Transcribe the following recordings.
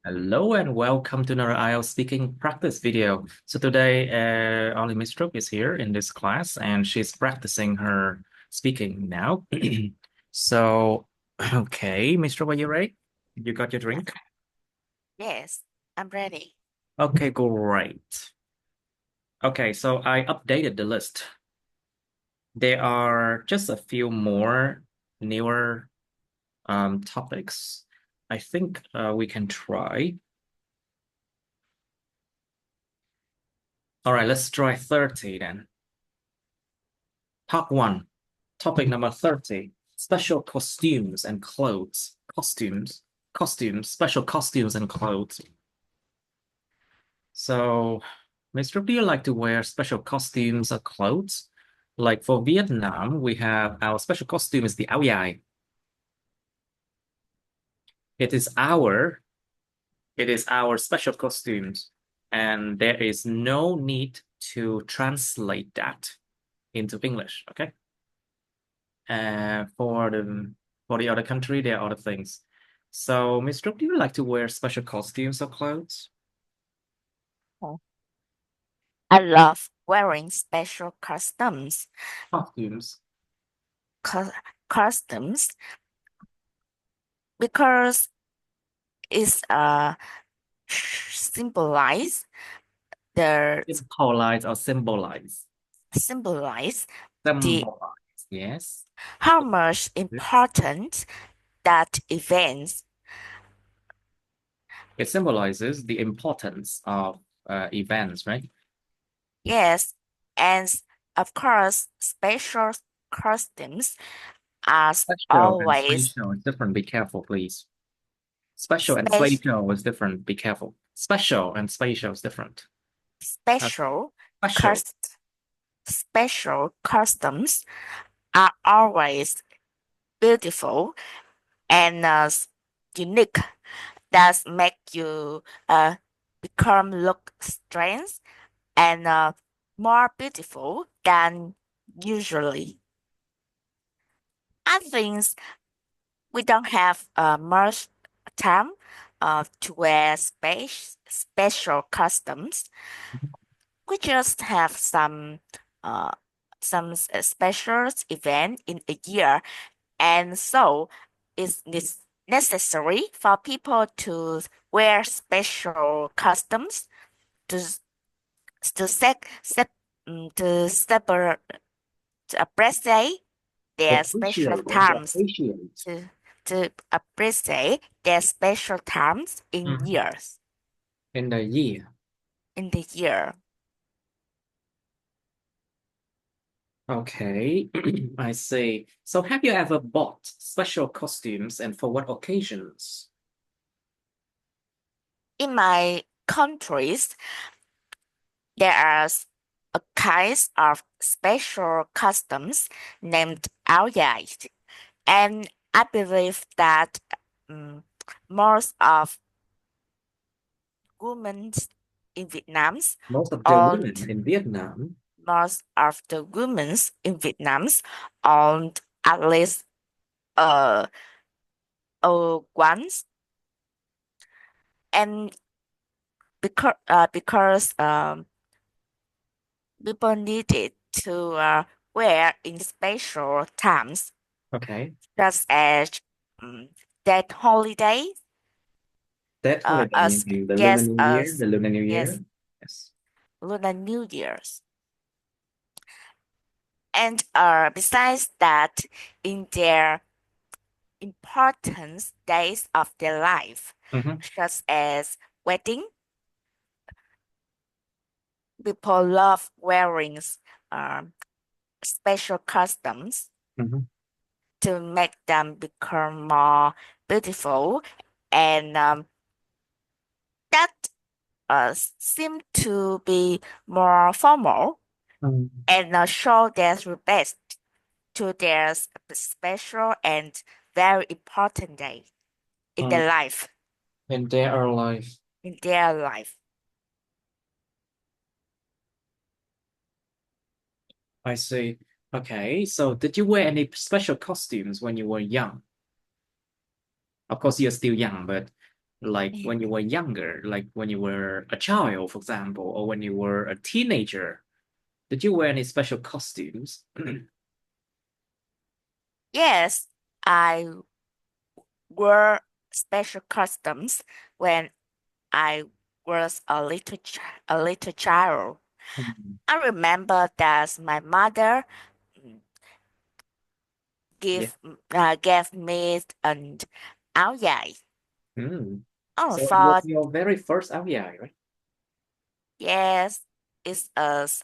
Hello and welcome to another IELTS speaking practice video. So today, only Miss Trúc is here in this class and she's practicing her speaking now. So, okay, Miss Trúc, are you ready? You got your drink? Yes, I'm ready. Okay, great. Okay, so I updated the list. There are just a few more newer topics. I think we can try. All right, let's try 30 then. Part 1, topic number 30, special costumes and clothes. Special costumes and clothes. So, Mr. Do you like to wear special costumes or clothes? Like for Vietnam, we have our special costume is the áo dài. It is our, it is our special costumes, and there is no need to translate that into English, okay? For the other country, there are other things. So, Miss Brooke, do you like to wear special costumes or clothes? Oh. I love wearing special Costumes. co- costumes because it's symbolize the Symbolize or symbolize. symbolize the Symbolize, yes. how much important that events. It symbolizes the importance of events, right? Yes, and of course special costumes are Special and always spatial is different. Be careful, please. Special and special spatial is different. Be careful. Special and spatial is different. Uh, special special. cus- special customs are always beautiful and unique that make you become look strange and more beautiful than usually. I think we don't have much time to wear special customs. We just have uh, special event in a year, and so it's necessary for people to wear special customs to to sec, sep, to separate to appreciate their special Appreciate and to times appreciate. to appreciate their special times Mhm. In the year. in the year. Okay, I see. So have you ever bought special costumes and for what occasions? In my countries, there are a kind of special customs named áo dài, and I believe that um, most of women in Vietnam Most of the own women in Vietnam, most of the women in Vietnam own at least uh, once, and because people needed to wear in special times, okay, such as um, that holiday, that holiday as meaning the Lunar yes, New Year, as the Lunar New yes, Year. Yes. Lunar New Year's. And besides that, in their important days of their life, Mm-hmm, such as wedding, people love wearing um, special customs mm-hmm. to make them become more beautiful and that seem to be more formal Mm. and show their respect to their special and very important day in Mm. their life. In their life, In their life. I see. Okay, so did you wear any special costumes when you were young? Of course, you're still young, but like when you were younger, like when you were a child, for example, or when you were a teenager? Did you wear any special costumes? Yes, I wore special customs when I was a little child. Mhm. I remember that my mother mm, Yeah. gave me an áo dài. Mm. Oh, So it was for your very first outing, right? yes, it's as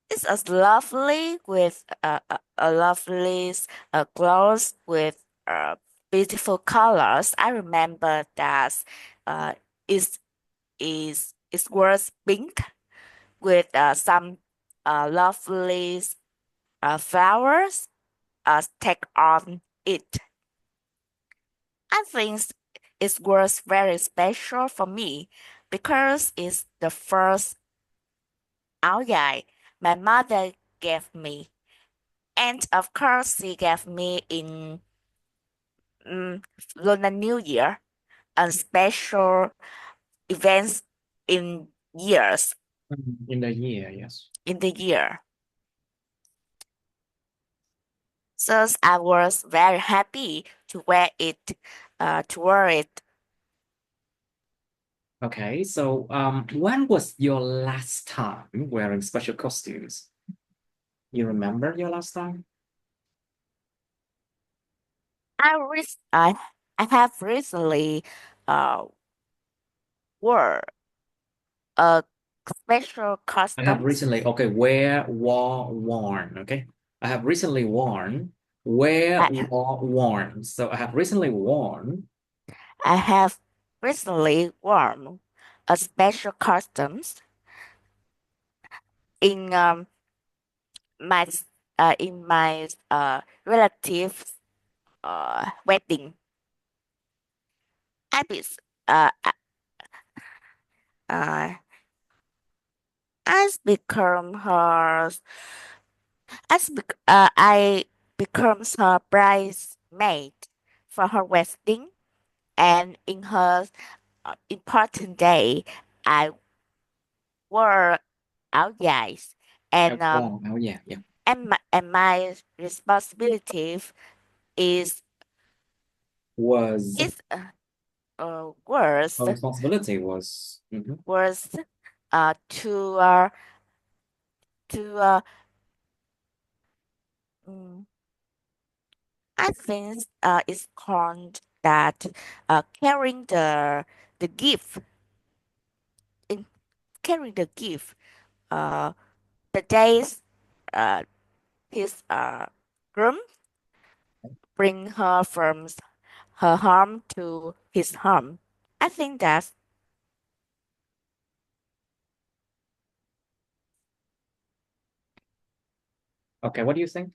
it's as lovely with a lovely clothes with beautiful colors. I remember that uh, it's it was pink with some lovely flowers take on it. I think it was very special for me because it's the first áo dài my mother gave me. And of course, she gave me in um, Lunar New Year and special events in years Mhm. In the year, yes. in the year. So I was very happy to wear it. Okay, so when was your last time wearing special costumes? You remember your last time? I re- I I have recently uh wore a special I have customs. recently, okay, wear, wore, worn, okay? I have recently worn, wear, I wore, worn. So I have recently worn, I have recently worn a special customs in my in my relative's wedding. I be uh uh I become her I becomes her bridesmaid for her wedding, and in her important day I wore áo dài, and oh, oh yeah, yeah. my responsibility is Was, is was our responsibility was, mhm. was to to mm, I think it's called that carrying the gift in carrying the gift uh the days uh his groom bring her from her home to his home. I think that's Okay, what do you think?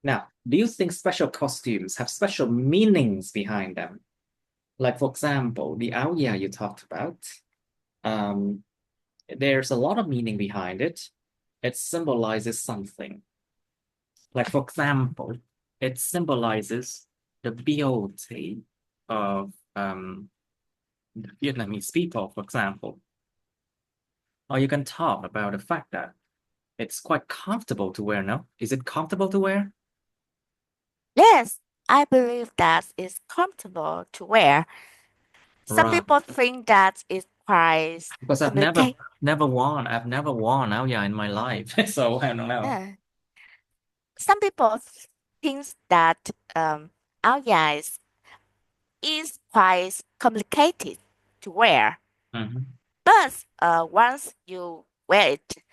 Now, do you think special costumes have special meanings behind them? Like, for example, the áo dài you talked about. Um, there's a lot of meaning behind it. It symbolizes something. Like, for example, it symbolizes the beauty of the Vietnamese people, for example. Or you can talk about the fact that it's quite comfortable to wear, no? Is it comfortable to wear? yes. I believe that it's comfortable to wear. Some Right. people think that it's quite Because complicated. I've never worn áo dài in my life. So I don't know. Some people think that áo dài is quite complicated to wear. Mhm. But once you wear it, Mm.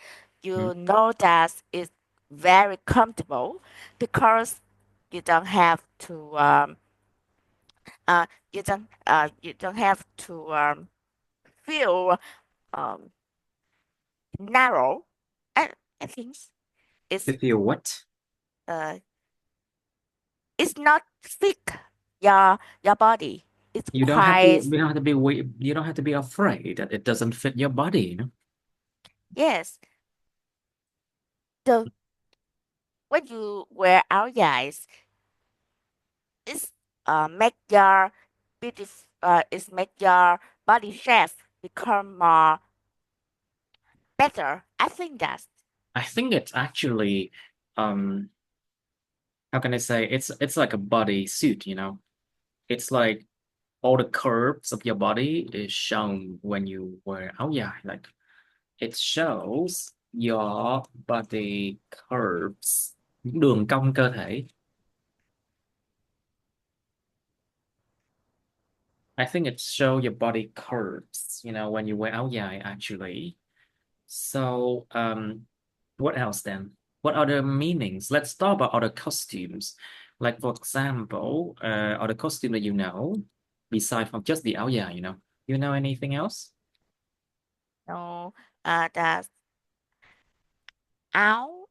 you know that it's very comfortable because you don't have to uh, you don't have to feel um, narrow. I, I think it's If you what? uh, it's not thick your body. It's You quite don't have to be you don't have to be afraid that it doesn't fit your body, you know? yes. The when you wear áo dài, it's make your make your body shape become more better. I think that. I think it's actually um how can I say it's like a body suit, you know. It's like all the curves of your body is shown when you wear áo dài. Like it shows your body curves, những đường cong cơ thể. I think it show your body curves, you know, when you wear áo dài actually. So, what else then? What other meanings? Let's talk about other costumes. Like, for example, other costume that you know, besides from just the áo dài, you know. You know anything else? No, the áo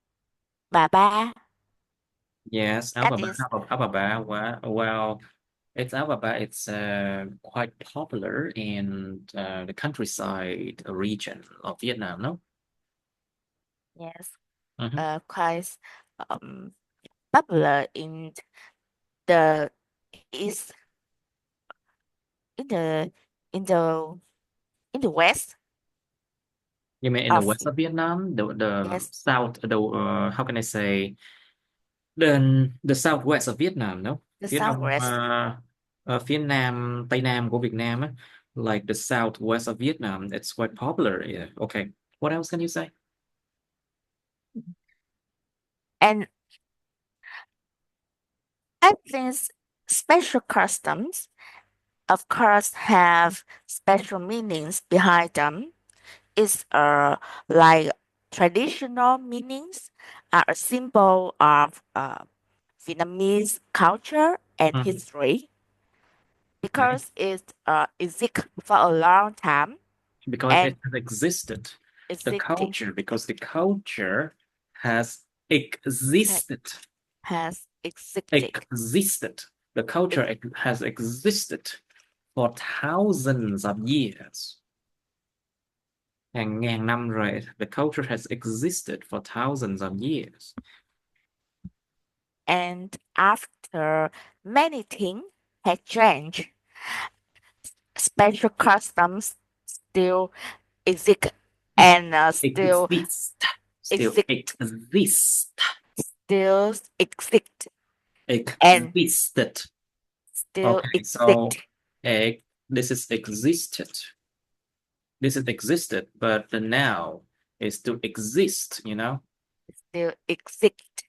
bà ba. Yes, áo bà That ba. is Áo bà ba. Well, it's áo bà ba. It's quite popular in the countryside region of Vietnam, no? yes, Mhm. quite um popular in the east in the in the in the west You mean in the of west of Vietnam, the yes south, the how can I say? The southwest of Vietnam, no? the Phía đông southwest. phía nam Tây Nam của Việt Nam á, like the southwest of Vietnam, it's quite popular. Yeah. Okay. What else can you say? And I think special customs, of course, have special meanings behind them. It's like traditional meanings are a symbol of Vietnamese culture and Mhm. history Okay. because it exists for a long time Because and it has existed, the existed culture, because the culture has ha- existed, has existed. existed. The culture Ex- has existed for thousands of years. Hàng ngàn năm rồi. The culture has existed for thousands of years. And after many things had changed, special customs still exist and Exist. Still exist, exist. still exist and Existed. still Okay, so exist, this is existed. This is existed, but the now is to exist, you know? still exist,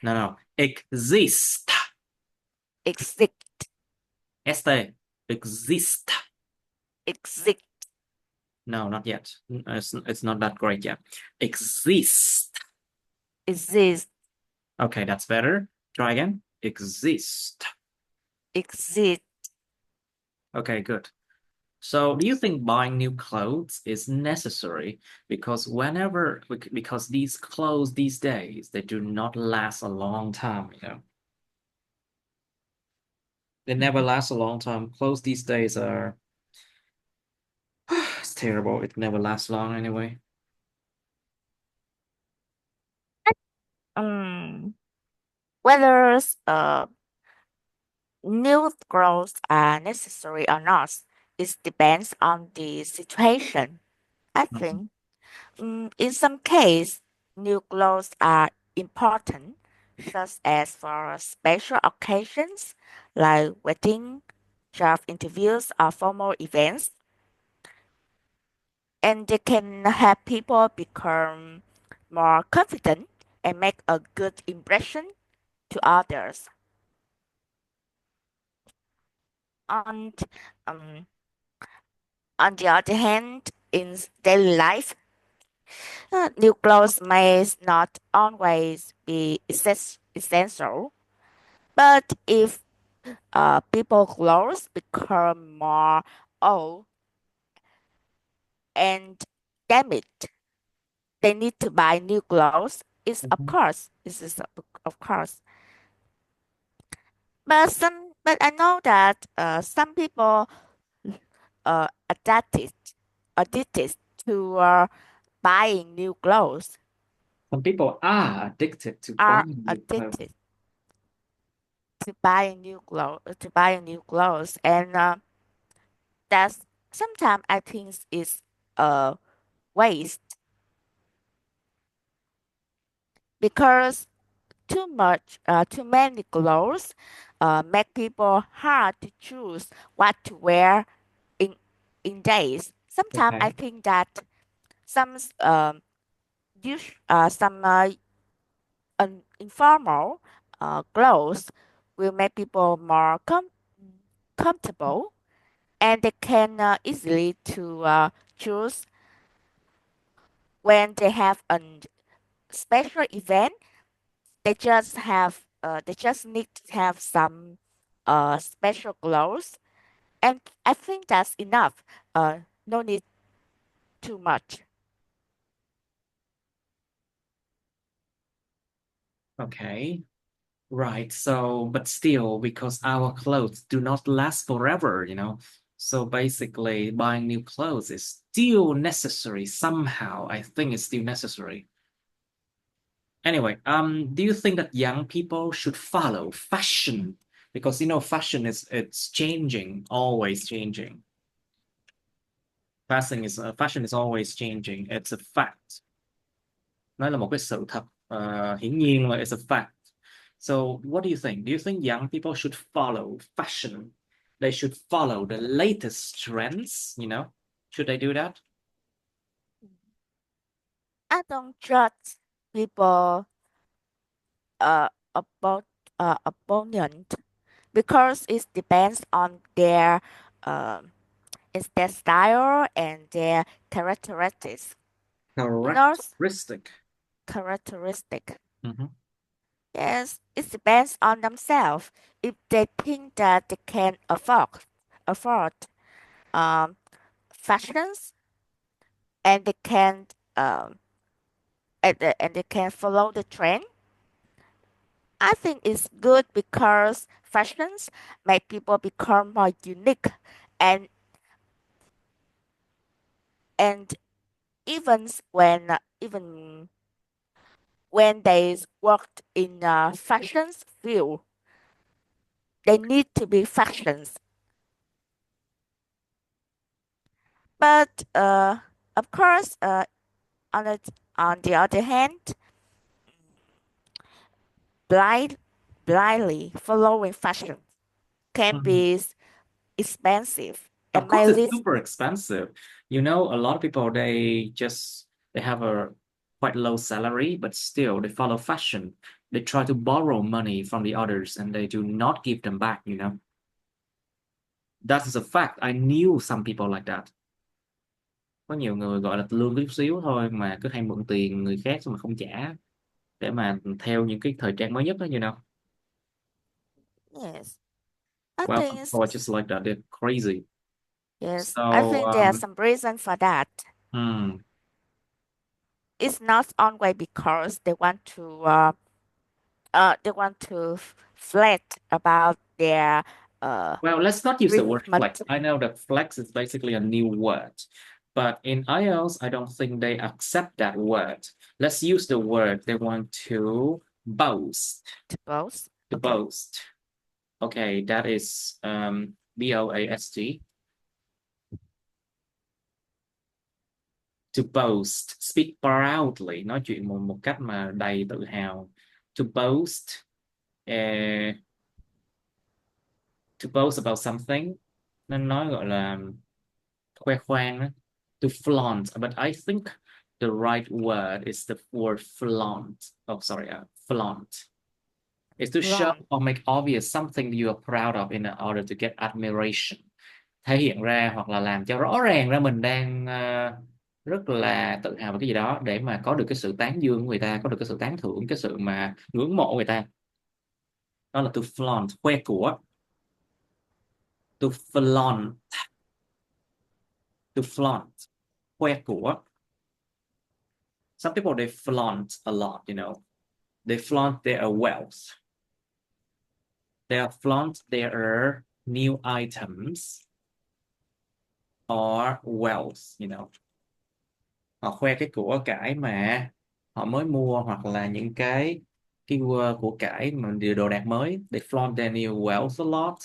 No, no. Exist. exist, Este. Exist. exist, No, not yet. It's not that great yet. Exist. exist, Okay, that's better. Try again. Exist. exist. Okay, good. So, do you think buying new clothes is necessary? Because these clothes these days, they do not last a long time, you know. They never last a long time. Clothes these days are it's terrible. It never lasts long anyway. Um, whether new clothes are necessary or not, it depends on the situation. I Mhm. think in some cases, new clothes are important, such as for special occasions like wedding, job interviews, or formal events, and they can help people become more confident and make a good impression to others. And um, on the other hand, in daily life, new clothes may not always be essential. But if people clothes become more old and damaged, they need to buy new clothes. It's of Mhm. course, this is of course. But I know that some people adapted addicted to buying new clothes Some people are addicted to are buying new clothes. addicted to buy a new clothes, and that's sometimes I think is a waste because too many clothes make people hard to choose what to wear in days. Sometimes I Okay. think that some some informal clothes will make people more comfortable, and they can easily to choose when they have a special event. They just need to have some special clothes, and I think that's enough. No need too much. Okay. Right. So, but still, because our clothes do not last forever, So basically, buying new clothes is still necessary somehow. I think it's still necessary. Anyway, do you think that young people should follow fashion? Because fashion it's changing, always changing. Fashion is always changing. It's a fact. Nó là một cái sự thật hiển nhiên là it's a fact. So what do you think? Do you think young people should follow fashion? They should follow the latest trends, Should they do that? I don't judge people about opponent because it depends on um it's their style and their characteristics. You know, Characteristic. characteristic. Mhm. Yes, it depends on themselves. If they think that they can afford um fashions, and they can and they can follow the trend, I think it's good because fashions make people become more unique, and and even when they worked in fashions field, they need to be fashions. But of course, on the on the other hand, blind blindly following fashion can Mhm. be expensive Of and might course, it's lead. super expensive. A lot of people they have a quite low salary, but still they follow fashion. They try to borrow money from the others and they do not give them back. That is a fact. I knew some people like that. Có nhiều người gọi là lương có chút xíu thôi mà cứ hay mượn tiền người khác xong mà không trả để mà theo những cái thời trang mới nhất đó. Yes, I Well, some think people are just like that. They're crazy. I So, think there's some reason for that. hmm. It's not always because they want to flat about their uh Well, let's not use the word treatment. flex. I know that flex is basically a new word, but in IELTS, I don't think they accept that word. Let's use the word they want to boast. To both. To Okay. boast. Okay, that is BOAST. To boast, speak proudly, nói chuyện một cách mà đầy tự hào. To boast, uh, to boast about something, nên nói gọi là khoe khoang á. To flaunt, but I think the right word is the word flaunt. Oh, sorry, flaunt. Is to show Blonde. or make obvious something you are proud of in order to get admiration. Thể hiện ra hoặc là làm cho rõ ràng ra mình đang rất là tự hào về cái gì đó để mà có được cái sự tán dương của người ta, có được cái sự tán thưởng, cái sự mà ngưỡng mộ người ta. Đó là to flaunt, khoe của. To flaunt, to flaunt, khoe của. Some people they flaunt a lot. They flaunt their wealth. They flaunt their new items or wealth. Họ khoe cái của cải mà họ mới mua hoặc là những cái keyword của cải mà điều đồ đạc mới. They flaunt their new wealth a lot.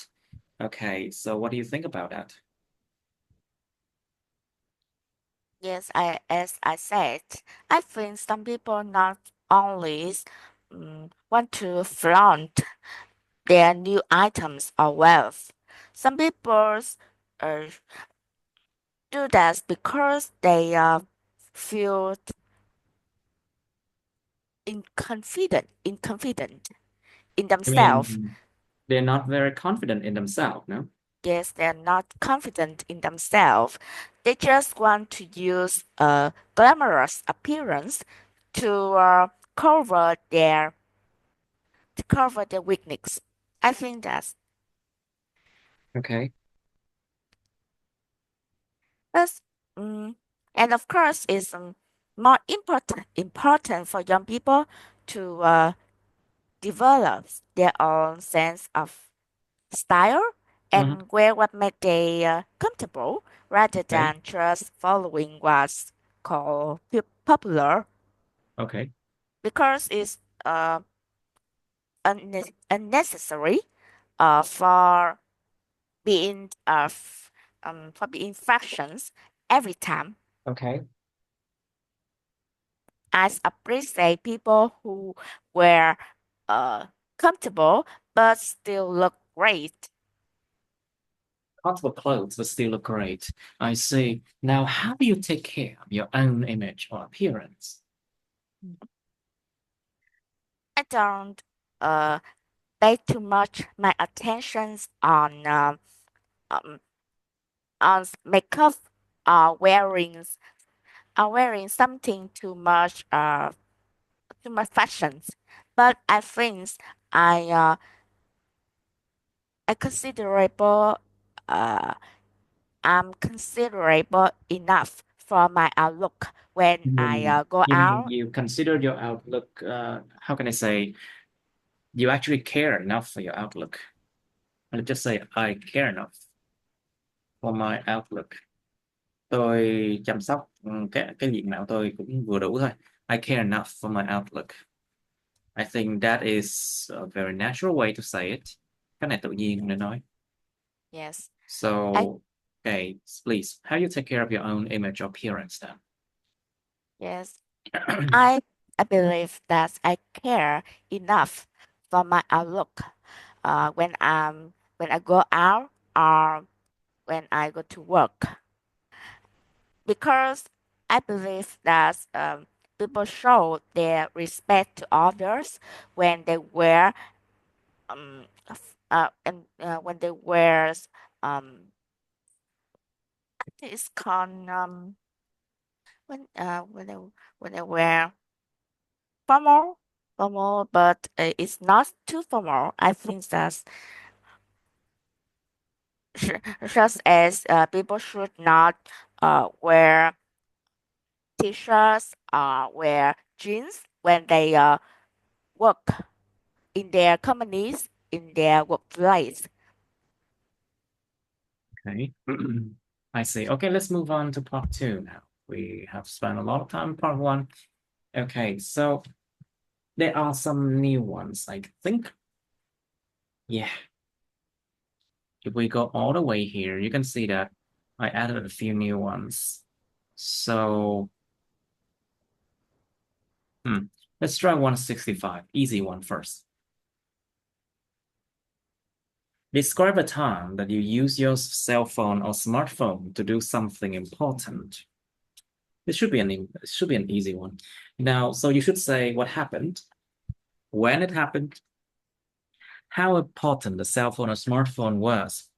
Okay, so what do you think about that? Yes, as I said, I think some people not only want to flaunt their new items or wealth. Some people uh, do that because they feel inconfident in I themselves. mean, they're not very confident in themselves, no? Yes, they're not confident in themselves. They just want to use a glamorous appearance to cover their weakness. I think Okay. that's and of course it's more important for young people to develop their own sense of style Uh-huh. and wear what make they comfortable rather Okay. than just following what's called popular Okay. because it's unnecessary for being fractions every time. Okay. I appreciate people who wear uh, comfortable but still look great. Comfortable clothes but still look great. I see. Now, how do you take care of your own image or appearance? I don't uh, pay too much my attentions um, on makeup or wearing something too much fashions. But I think I uh, I considerable uh, I'm considerable enough for my outlook when I go You mean out. you consider your outlook, how can I say, you actually care enough for your outlook. Let's just say I care enough for my outlook. Tôi chăm sóc cái diện mạo tôi cũng vừa đủ thôi. I care enough for my outlook. I think that is a very natural way to say it. Cái này tự nhiên để nói. Yes, I So, okay, please, how you take care of your own image or appearance yes then? I I believe that I care enough for my outlook. When I go out or when I go to work because I believe that people show their respect to others when they wear and when they wear I think it's called when they wear formal, but it's not too formal. I think that's just as people should not wear t-shirts or wear jeans when they work in their companies, in their workplace. Okay. I see. Okay, let's move on to part two now. We have spent a lot of time in part one. Okay, so there are some new ones, I think. Yeah, if we go all the way here, you can see that I added a few new ones. So, let's try 165, easy one first. Describe a time that you use your cell phone or smartphone to do something important. It should be an easy one. Now, so you should say what happened, when it happened, how important the cell phone or smartphone was.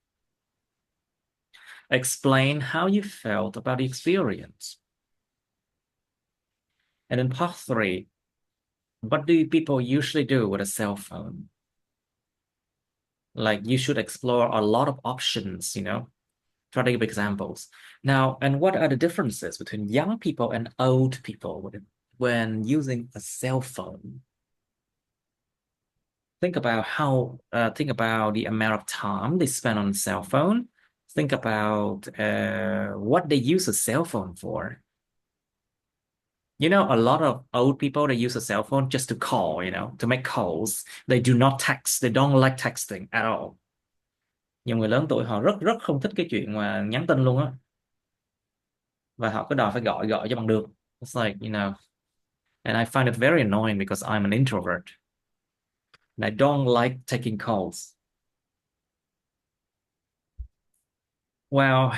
Explain how you felt about the experience. And in part three, what do people usually do with a cell phone? Like you should explore a lot of options, try to give examples. Now, and what are the differences between young people and old people when using a cell phone? Think about the amount of time they spend on cell phone. Think about what they use a cell phone for. You know, a lot of old people they use a cell phone just to call, to make calls. They do not text. They don't like texting at all. Nhiều người lớn tuổi họ rất rất không thích cái chuyện mà nhắn tin luôn á, và họ cứ đòi phải gọi gọi cho bằng được. It's like, and I find it very annoying because I'm an introvert and I don't like taking calls. Well,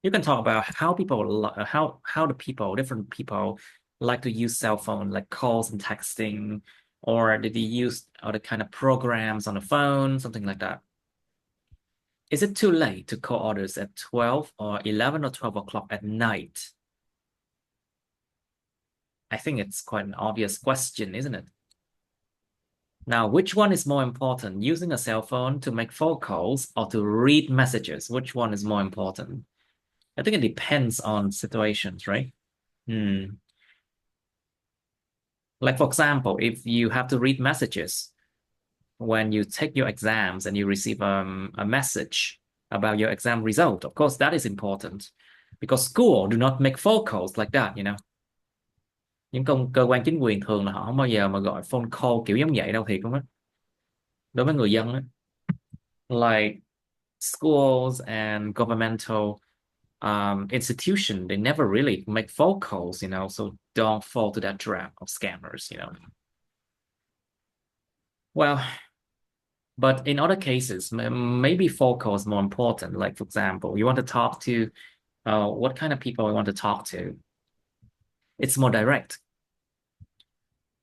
you can talk about how how the people, different people, like to use cell phone, like calls and texting, or did they use other kind of programs on the phone, something like that. Is it too late to call others at 12 or 11 or 12 o'clock at night? I think it's quite an obvious question, isn't it? Now, which one is more important, using a cell phone to make phone calls or to read messages? Which one is more important? I think it depends on situations, right? Hmm. Like, for example, if you have to read messages when you take your exams and you receive a message about your exam result, of course, that is important because school do not make phone calls like that. Những cơ quan chính quyền thường là họ không bao giờ mà gọi phone call kiểu giống vậy đâu, thiệt không á, đối với người dân á. Like schools and governmental institution, they never really make phone calls, so don't fall to that trap of scammers. Well, but in other cases, maybe phone call is more important. Like, for example, you want to talk to what kind of people you want to talk to. It's more direct.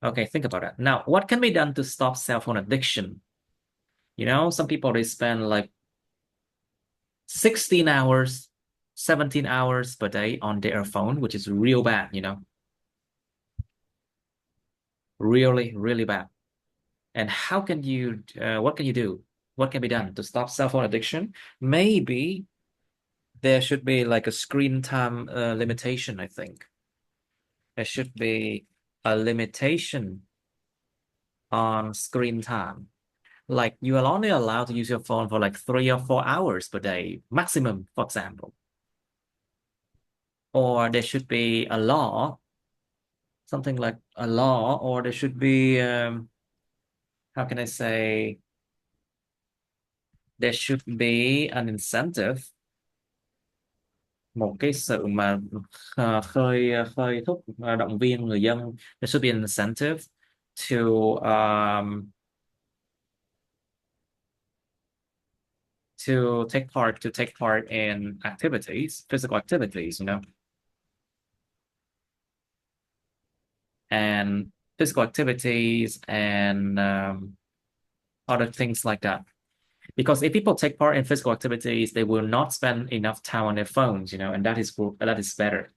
Okay, think about it. Now, what can be done to stop cell phone addiction? Some people they spend like 16 hours, 17 hours per day on their phone, which is real bad. Really, really bad. And what can you do? What can be done to stop cell phone addiction? Maybe there should be like a screen time limitation, I think. There should be a limitation on screen time. Like you are only allowed to use your phone for like 3 or 4 hours per day, maximum, for example. Or there should be a law, something like a law, or there should be, how can I say, there should be an incentive, một cái sự mà khơi thúc, động viên người dân. There should be an incentive to take part in activities, physical activities, and physical activities and other things like that. Because if people take part in physical activities, they will not spend enough time on their phones, and that is better.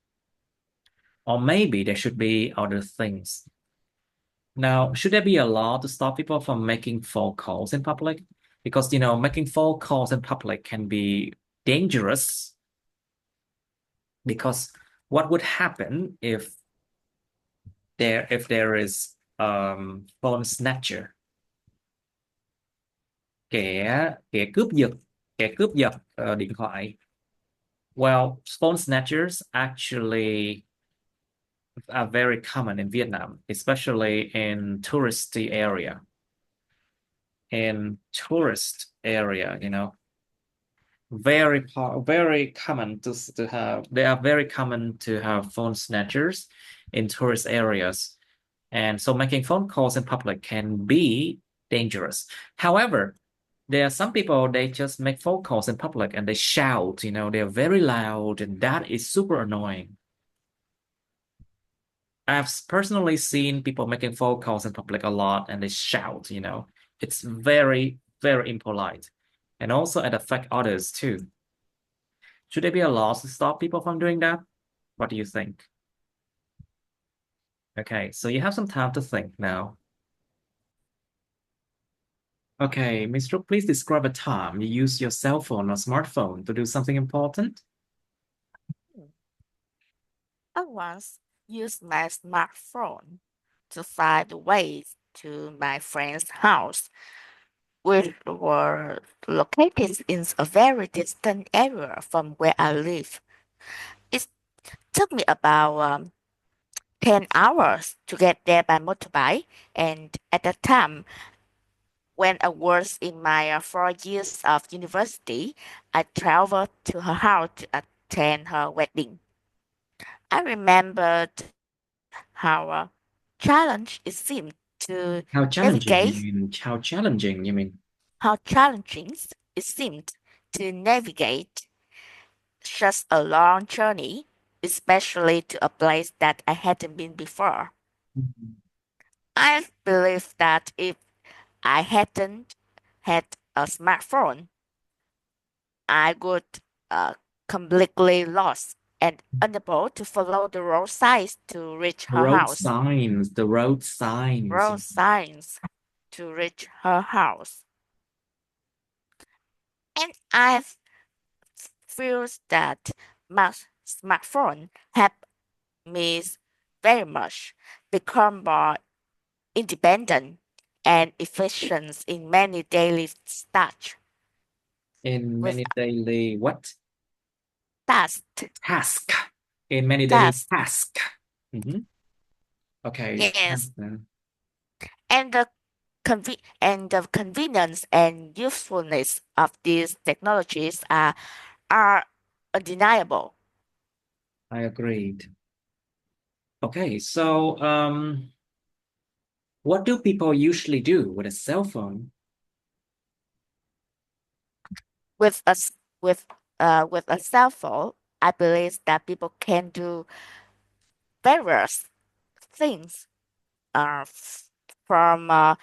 Or maybe there should be other things. Now, should there be a law to stop people from making phone calls in public? Because making phone calls in public can be dangerous. Because what would happen if there is phone snatcher, kẻ kẻ cướp giật, điện thoại? Well, phone snatchers actually are very common in Vietnam, especially in touristy area. In tourist area, very common to have. They are very common to have phone snatchers in tourist areas, and so making phone calls in public can be dangerous. However, there are some people they just make phone calls in public and they shout. They're very loud, and that is super annoying. I've personally seen people making phone calls in public a lot and they shout. It's very, very impolite. And also it affects others too. Should there be a law to stop people from doing that? What do you think? Okay, so you have some time to think now. Okay, Ms. Rook, please describe a time you use your cell phone or smartphone to do something important. I once used my smartphone to find the way to my friend's house, which were located in a very distant area from where I live. It took me about 10 hours to get there by motorbike. And at the time, when I was in my 4 years of university, I traveled to her house to attend her wedding. I remembered how challenge it seemed to How challenging you navigate, mean? How challenging you mean? how challenging it seemed to navigate such a long journey, especially to a place that I hadn't been before. Mhm. I believe that if I hadn't had a smartphone, I would uh, completely lost and unable to follow the road signs to reach The her road house. signs, the road signs. Road signs to reach her house. And I feel that my smartphone helped me very much become more independent and efficient in many daily tasks. In With many daily what? tasks, Task. In many daily tasks, task. Mhm. Okay. yes, and the convenience and usefulness of these technologies are undeniable. I agreed. Okay, so what do people usually do with a cell phone? With a s- with a cell phone, I believe that people can do various things f- from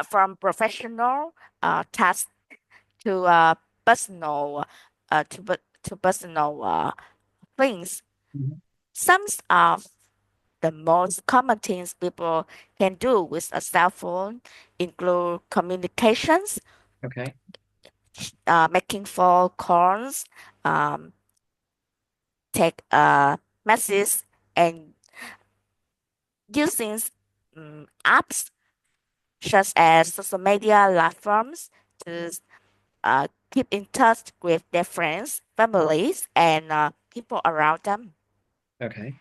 from professional tasks to personal to personal things. Mhm. Some of the most common things people can do with a cell phone include communications, Okay. making phone calls, um, take messages, and using apps such as social media platforms to keep in touch with their friends, families, and people around them. Okay.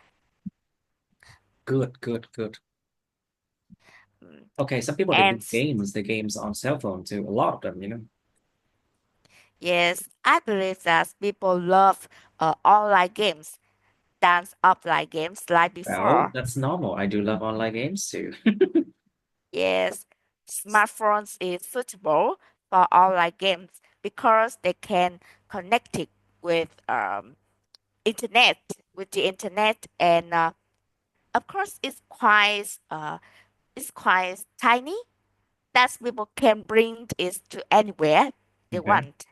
Good, good, good. Mm. Okay, some people they do And games, the games on cell phone too. A lot of them, you know. yes, I believe that people love online games than offline games like Well, before. that's normal. I do love online games too. Yes, smartphones is suitable for online games because they can connect it with internet with the internet and of course it's quite tiny that people can bring it to anywhere they Okay. want.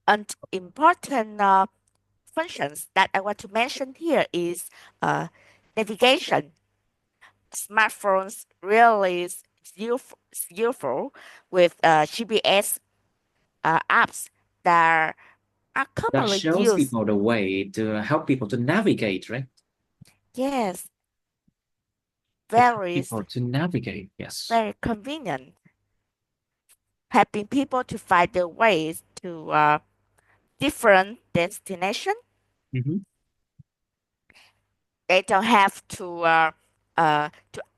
And important functions that I want to mention here is uh, navigation. Smartphones really is useful with GPS apps that are That commonly shows used. people the way to help people to navigate, right? Yes, It helps very, people to navigate. Yes. very convenient, helping people to find their ways to different destinations. Hmm. They don't have to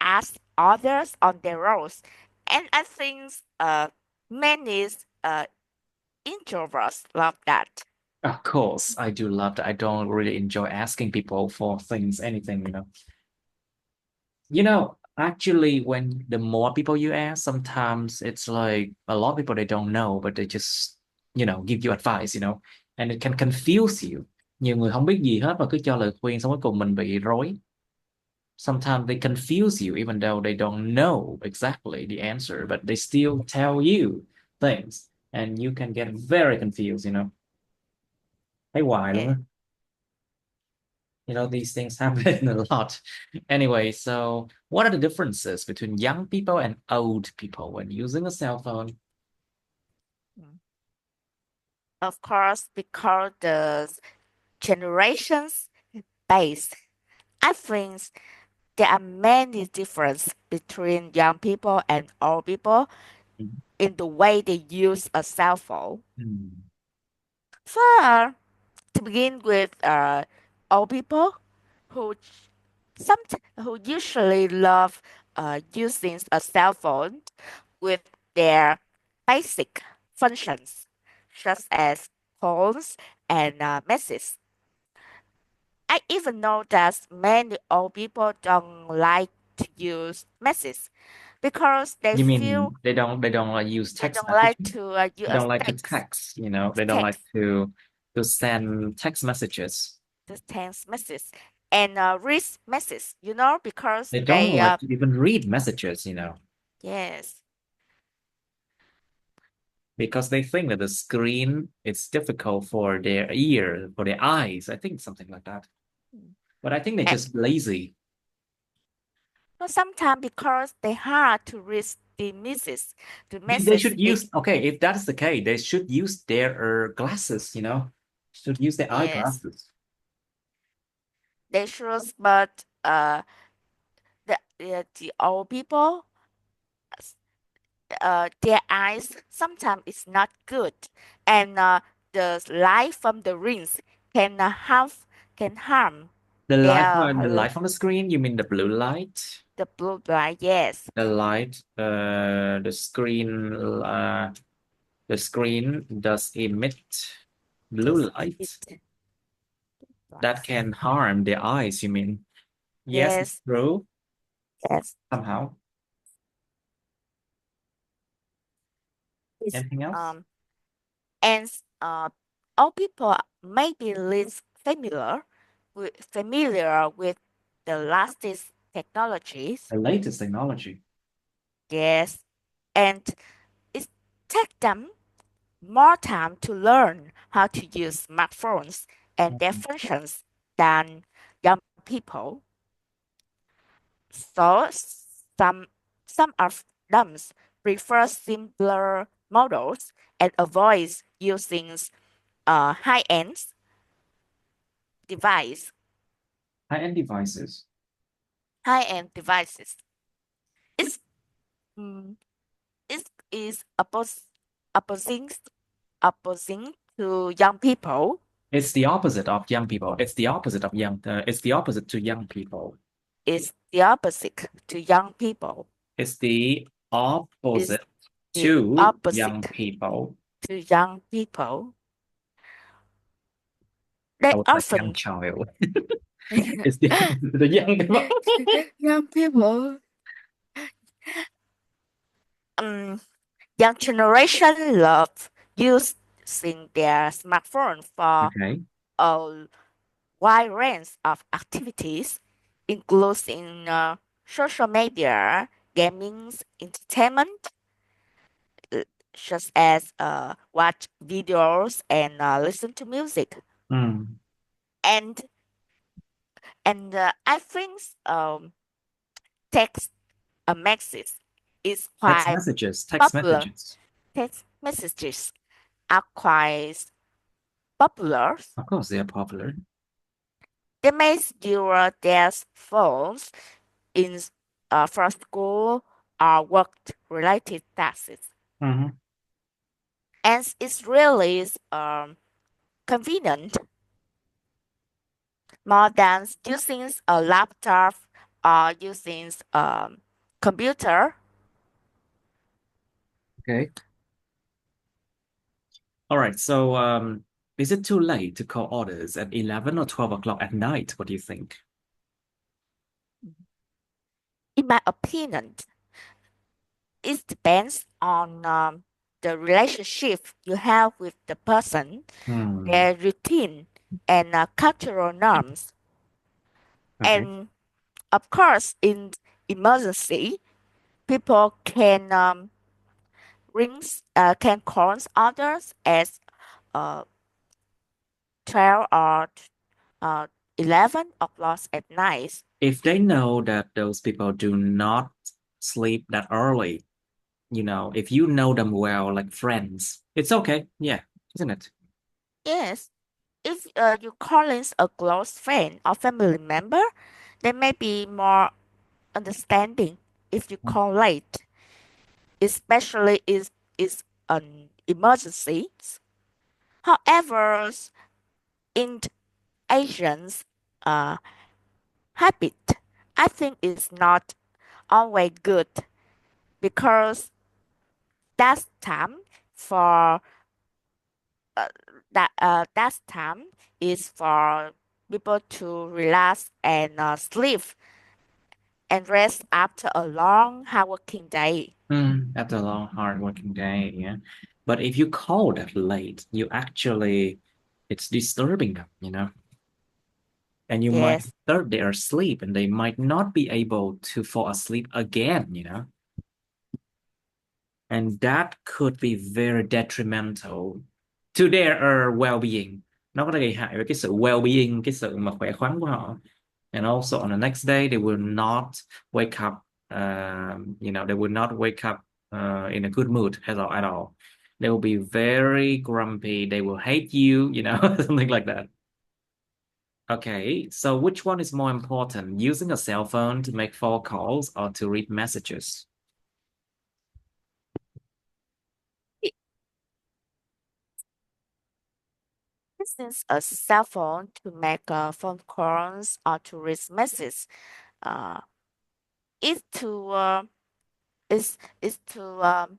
ask others on their roads. And I think many introverts love that. Of course, I do love that. I don't really enjoy asking people for things, anything, you know. Actually, when the more people you ask, sometimes it's like a lot of people they don't know, but they just, give you advice, and it can confuse you. Nhiều người không biết gì hết mà cứ cho lời khuyên xong cuối cùng mình bị rối. Sometimes they confuse you even though they don't know exactly the answer, but they still tell you things, and you can get very confused, Thấy hoài luôn Yeah. á. These things happen a lot. Anyway, so what are the differences between young people and old people when using a cell phone? Mm. Of course, because the generations base, I think there are many differences between young people and old people Mhm. in the way they use a cell phone. Mm. So, to begin with, old people who some who usually love using a cell phone with their basic functions, such as calls and messages. I even know that many old people don't like to use messages because You mean they don't like use they text don't like messaging? to They use don't like to text, text, you know, they don't like text, to send text messages. the text messages and read messages, because They don't they like to even read messages, you know, yes. because they think that the screen is difficult for their ear, for their eyes. I think something like that. But I think they're And just lazy. but sometimes because they hard to read the messages, the They message should it use, okay, if that's the case, they should use their glasses, you know, should use their yes, eyeglasses. they should, but the old people their eyes sometimes is not good, and the light from the rings can harm their The light from the screen, you mean the blue light? the blue light. Yes, The light, the screen does emit blue just it light that lights. can harm the eyes, you mean? Yes, it's Yes, true, yes. somehow. It's, Anything else? um, and all people may be less familiar with the latest technologies. The latest technology. Yes, and it takes them more time to learn how to use smartphones and their Mhm. functions than young people. So some of them prefer simpler models and avoid using high-end device High-end devices. high-end devices. It's mm, it is opposing opposing to young people. It's the opposite of young people. It's the opposite to young people. It's the opposite to young people. It's the It's opposite the to young opposite people. to young people. They I was like young often child. It's the opposite to the young people. young people. Um, Young generation love using their smartphone for Okay. a wide range of activities, including social media, gaming, entertainment, uh, such as watch videos and listen to music. Mm. And I think text messages is Text quite messages. Text popular. messages. Text messages are quite popular. Of course, they are popular. They may use their phones in for school or work-related tasks, Hmm. and it's really convenient more than using a laptop or using computer. Okay. All right. So, is it too late to call orders at 11 or 12 o'clock at night? What do you think? In my opinion, it depends on the relationship you have with the person, Hmm. their routine, and cultural norms. Okay. And of course, in emergency, people can call others as uh, 12 or uh, 11 o'clock at night. If they know that those people do not sleep that early, you know, if you know them well, like friends, it's okay. Yeah, isn't it? Yes, if you calling a close friend or family member, they may be more understanding if you call late, especially if it's an emergency. However, in Asians, uh, habit. I think it's not always good because that's time for uh, that's time is for people to relax and sleep and rest after a long hard working day. After a long, hard working day, yeah. But if you call that late, it's disturbing them. And you might Yes, disturb their sleep and they might not be able to fall asleep again. And that could be very detrimental to their well-being. Nó có thể gây hại với cái sự well-being, cái sự mà khỏe khoắn của họ. And also on the next day, they will not wake up, they will not wake up in a good mood at all. They will be very grumpy. They will hate you, something like that. Okay, so which one is more important, using a cell phone to make phone calls or to read messages? since a cell phone to make phone calls or to read messages, uh, is to is to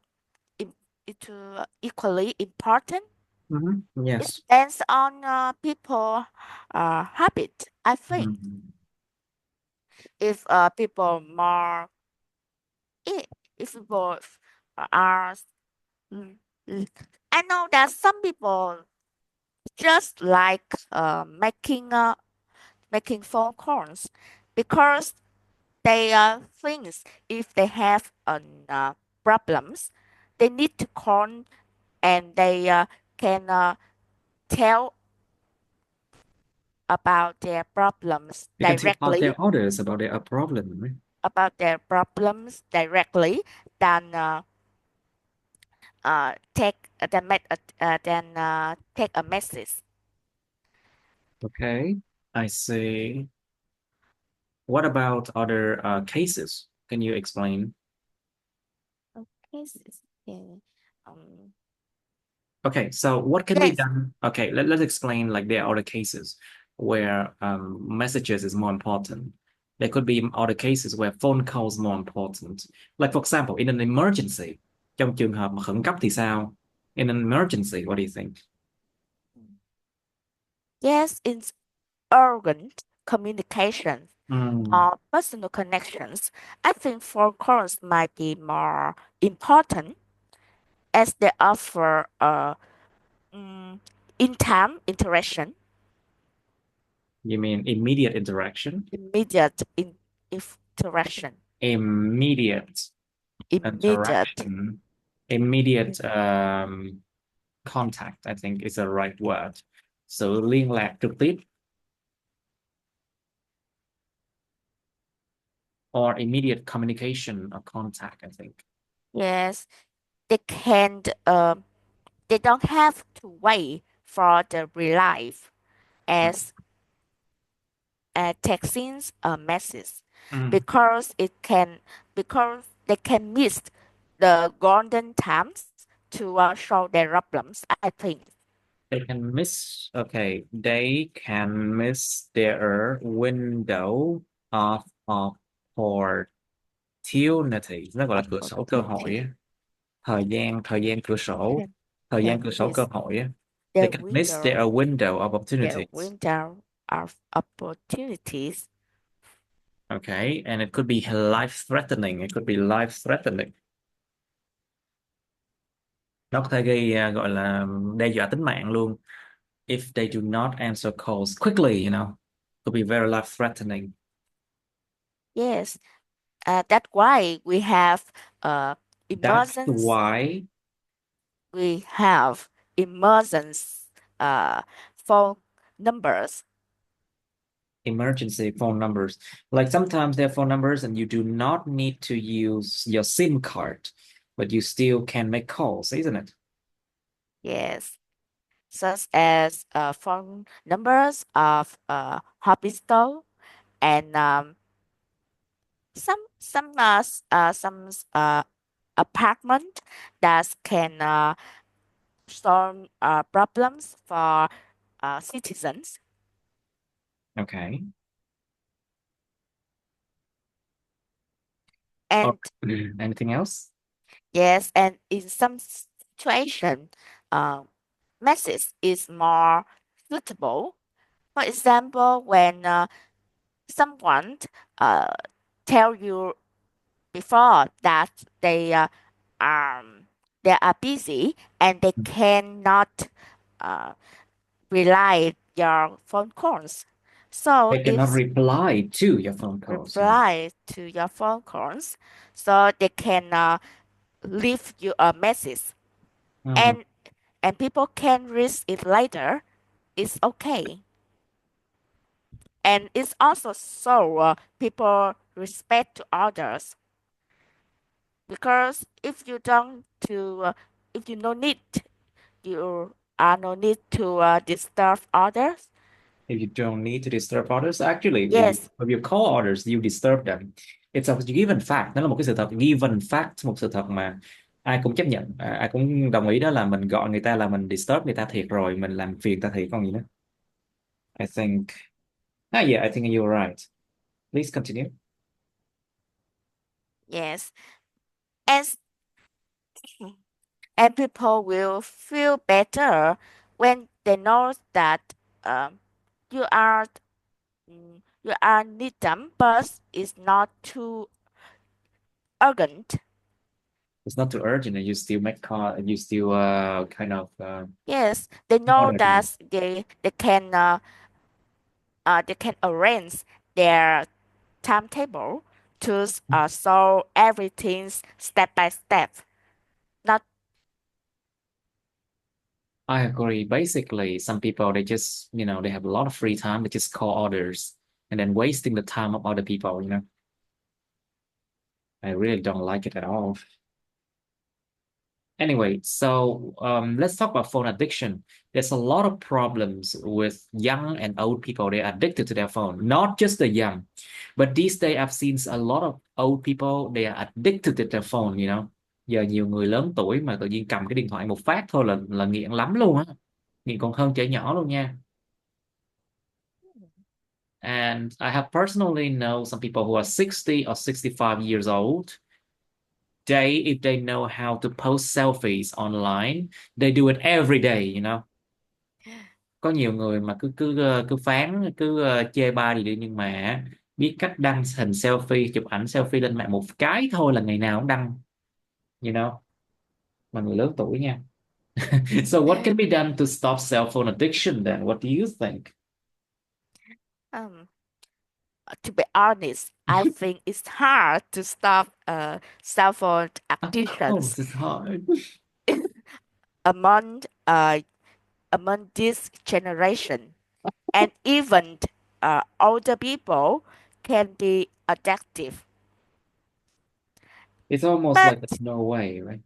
im- is to equally important. It Yes. depends on people habit. I think Mhm. if people more i- if people are mm, mm, I know that some people just like making phone calls because they think if they have problems, they need to call and they can tell about their problems You can tell directly their others about their problem, right? than take a message. Okay, I see. What about other cases? Can you explain? Okay, yeah. Um, Okay, so what can be yes, done? Okay, let's explain like there are other cases where messages is more important. There could be other cases where phone calls more important. Like for example, in an emergency, trong trường hợp mà khẩn cấp thì sao? In an emergency, what do you think? yes, it's urgent communication Mm, or personal connections. I think phone calls might be more important as they offer mm, in-time interaction, you mean immediate interaction? immediate interaction, Immediate immediate. interaction, immediate contact, I think is the right word. Sự liên lạc trực tiếp or immediate communication or contact, I think. Yes, they can. They don't have to wait for the relief as texting a message Mm. because because they can miss the golden times to show their problems. I think They can miss their window of opportunity. Nó gọi là cửa sổ cơ hội opportunity. á. Thời gian cửa sổ, Can thời gian can cửa sổ cơ miss hội á. They the can miss their window window of their opportunities. window of opportunities. Okay, and it could be life threatening. It could be life threatening. Nó có thể gọi là đe dọa tính mạng luôn. If they do not answer calls quickly, could be very life threatening. Yes, that's why we have That's emergence. why We have emergence phone numbers. emergency phone numbers, like sometimes they're phone numbers and you do not need to use your SIM card, but you still can make calls, isn't it? Yes, such as phone numbers of hospital and some apartment that can solve problems for citizens. Okay. And Okay. Anything else? yes, and in some situation, uh, message is more suitable. For example, when someone uh, tell you before that um, they are busy and they cannot uh, rely your phone calls. So They cannot if reply to your phone calls, you mean? reply to your phone calls, so they can leave you a message, Mhm. and people can read it later. It's okay, and it's also so people respect to others, because if you no need, you are no need to disturb others. If you don't need to disturb others, actually, Yes, if you call others, you disturb them. It's a given fact. Nó là một cái sự thật, given fact, một sự thật mà ai cũng chấp nhận, ai cũng đồng ý đó là mình gọi người ta là mình disturb người ta thiệt rồi, mình làm phiền ta thiệt, còn gì nữa. I think, yeah, I think you're right. Please continue. yes, and people will feel better when they know that um, you are you are need them, but it's not too urgent. It's not too urgent, and you still make call, you still kind of Yes, they know monitor them. that they can arrange their timetable to solve everything step by step. Not I agree. Basically, some people they just, they have a lot of free time. They just call others and then wasting the time of other people, I really don't like it at all. Anyway, so let's talk about phone addiction. There's a lot of problems with young and old people. They're addicted to their phone, not just the young, but these days I've seen a lot of old people. They are addicted to their phone. Giờ nhiều người lớn tuổi mà tự nhiên cầm cái điện thoại một phát thôi là nghiện lắm luôn á, nghiện còn hơn trẻ nhỏ luôn nha. And I have personally know some people who are 60 or 65 years old. If they know how to post selfies online, they do it every day. Có nhiều người mà cứ cứ ờ, cứ phán cứ chê bai gì đi, nhưng mà biết cách đăng hình selfie, chụp ảnh selfie lên mạng một cái thôi là ngày nào cũng đăng, you know, mà người lớn tuổi nha. So what can be done to stop cell phone addiction then? What do you think? um, to be honest, I think it's hard to stop cell phone Of course, addictions it's hard. among this generation, and even older people can be addictive. It's almost like But there's no way, right?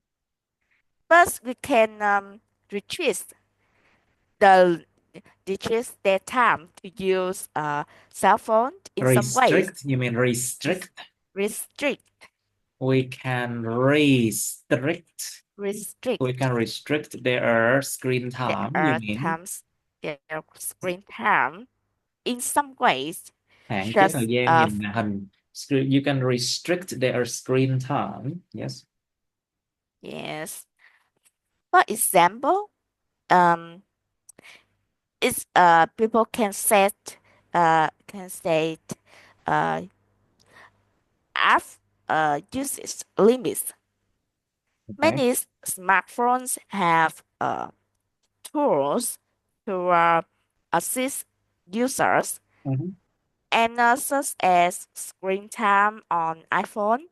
we can reduce the reduce their time to use cell phone in some ways. Restrict? You mean Res- restrict? restrict We can restrict. We restrict can restrict their screen their time. You mean times their screen time in some ways, hạn chế thời just gian nhìn màn hình. You can restrict their screen time. Yes. yes. For example, um, it's people can set uh app usage limits. Okay. Many smartphones have tools to assist users, Mhm. and such as screen time on iPhone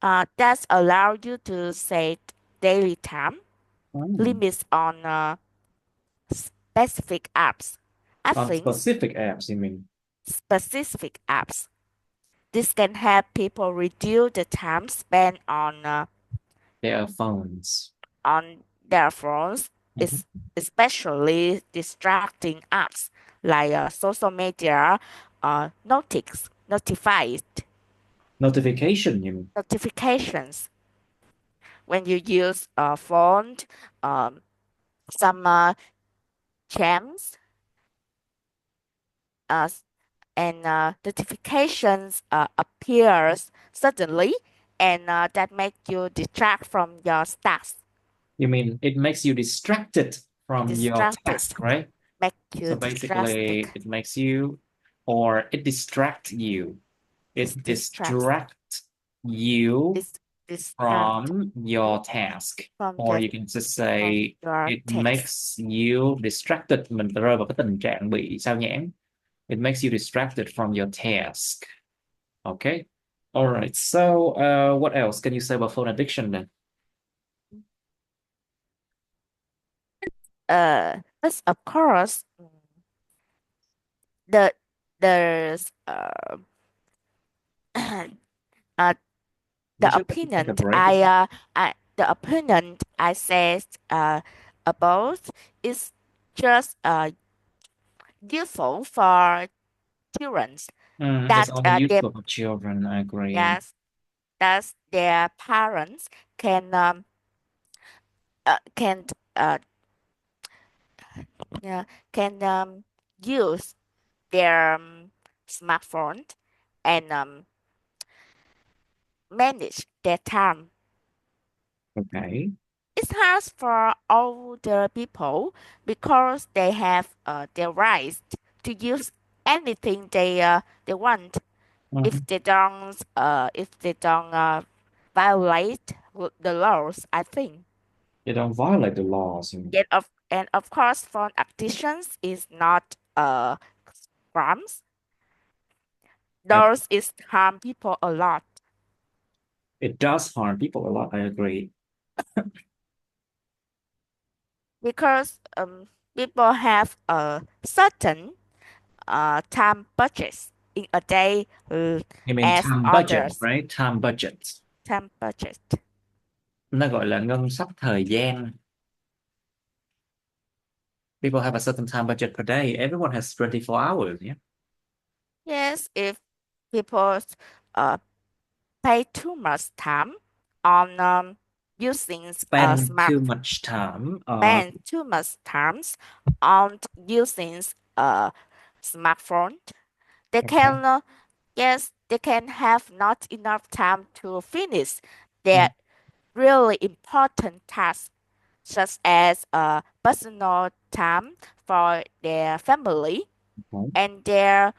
that allow you to set daily time Mm. limits on specific apps. I On think specific apps, you mean specific apps. This can help people reduce the time spent their phones. on their phones, Mhm. especially distracting apps like social media, notified Notification, you mean? notifications. When you use a phone, um, some jams uh, and notifications appears suddenly, and that make you distract from your tasks. You mean it makes you distracted from your Distracted, task, right? make So you distracted. basically, it makes you, or it distracts you. It's It distracts. distracts you It's distract from your task. from Or your you can just from say your it text. makes you distracted. Mình rơi vào cái tình trạng bị sao nhãng. It makes you distracted from your task. Okay. All right. So, what else can you say about phone addiction then? But of course, the there's uh Would the you like to take a opinion break? I the opinion I said about is just useful for children It's that only their useful for children. I agree. yes that their parents can yeah, can use their smartphone and manage their time. Okay. It's hard for older people because they have their rights to use anything they want. Mhm. If they don't violate the laws, I think. They don't violate the laws. And of course, phone addictions is not crimes. Uh, Those is harm people a lot It does harm people a lot. I agree. because people have a certain time budgets in a day You mean as time budget, others. right? Time budget. Time budget. Nó gọi là ngân sách thời gian. People have a certain time budget per day. Everyone has 24 hours. Yeah. Yes, if people uh, pay too much time on using Spend smart too much time on. spend too much times on using uh smartphone, they Okay. can yes they can have not enough time to finish Mm, their really important tasks such as personal time for their family okay. and their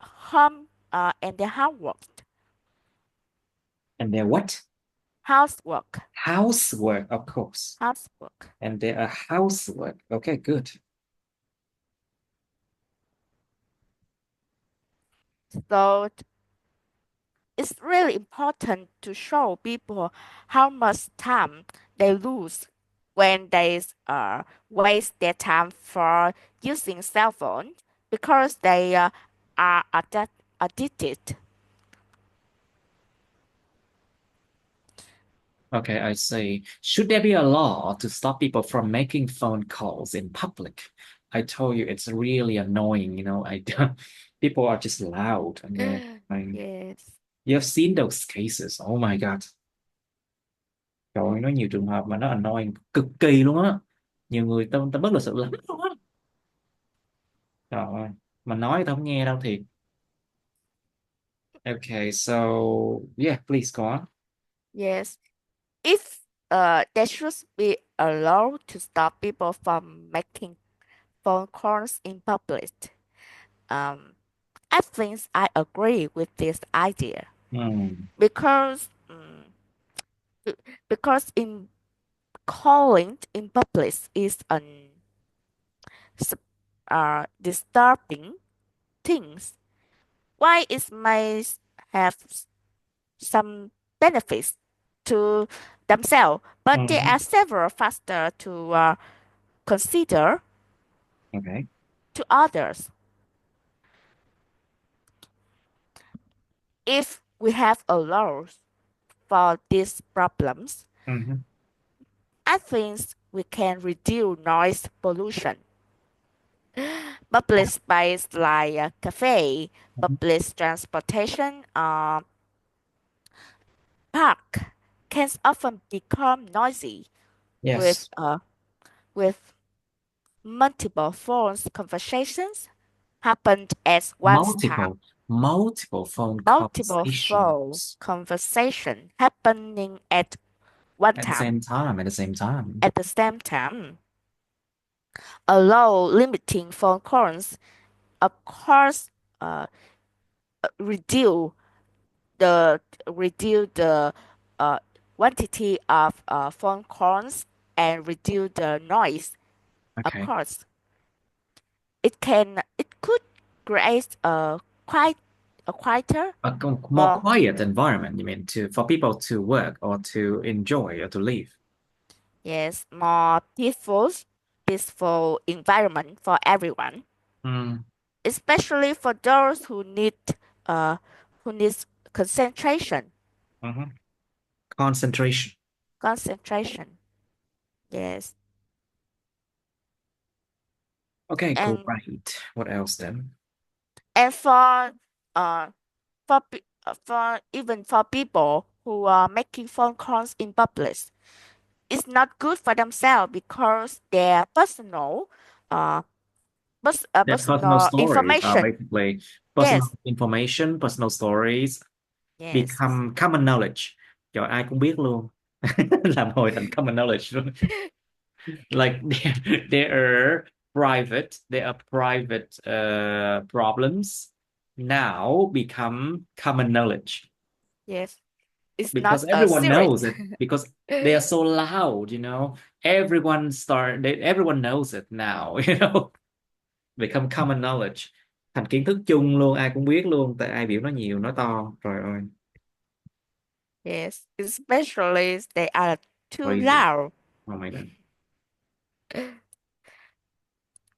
homework. And they're what? Housework. Housework, of course. Housework. And they're a housework. Okay, good. So it's really important to show people how much time they lose when they waste their time for using cell phone because they are addicted. Okay, I see. Should there be a law to stop people from making phone calls in public? I told you it's really annoying. I don't, people are just loud and they're like, Yes. you have seen those cases. Oh my God. Trời ơi, nó nhiều trường hợp mà nó annoying cực kỳ luôn á. Nhiều người ta bất lịch sự lắm luôn á. Trời ơi, mà nói tao không nghe đâu thiệt. Okay, so yeah, please go on. Yes. If there should be a law to stop people from making phone calls in public. Um, I think I agree with this idea Hmm, because because in calling in public is an disturbing things. Why it may have some benefits to themselves, but there mhm. are several factors to consider Okay. to others. If we have a law for these problems, Mhm. I think we can reduce noise pollution. Public space like a cafe, Mhm. public transportation, park can often become noisy with Yes. with multiple phone conversations. happened at one time. Multiple phone Multiple phone conversations conversation happening at one at the time. same time, at the same time. At the same time, allow limiting phone calls, of course, uh, reduce the reduce the uh, quantity of phone calls and reduce the noise. Of Okay. course, it could create a quieter, More more quiet environment, you mean, to for people to work or to enjoy or to live. yes, more peaceful environment for everyone, Mm, especially for those uh who needs concentration. mhm. Concentration. Concentration. Yes. Okay, And great. What else then? and uh for even for people who are making phone calls in public, it's not good for themselves because their uh Their personal personal stories are information. basically personal Yes. information, personal stories Yes. become common knowledge. Trời ai cũng biết luôn. Làm hồi thành common knowledge luôn. Like they are private problems now become common knowledge Yes. It's because not a everyone secret. knows it because they are so loud, everyone knows it now, become common knowledge, thành kiến thức chung luôn, ai cũng biết luôn, tại ai biểu nói nhiều nói to, trời ơi, Yes. Especially they are too crazy. loud. Oh my god.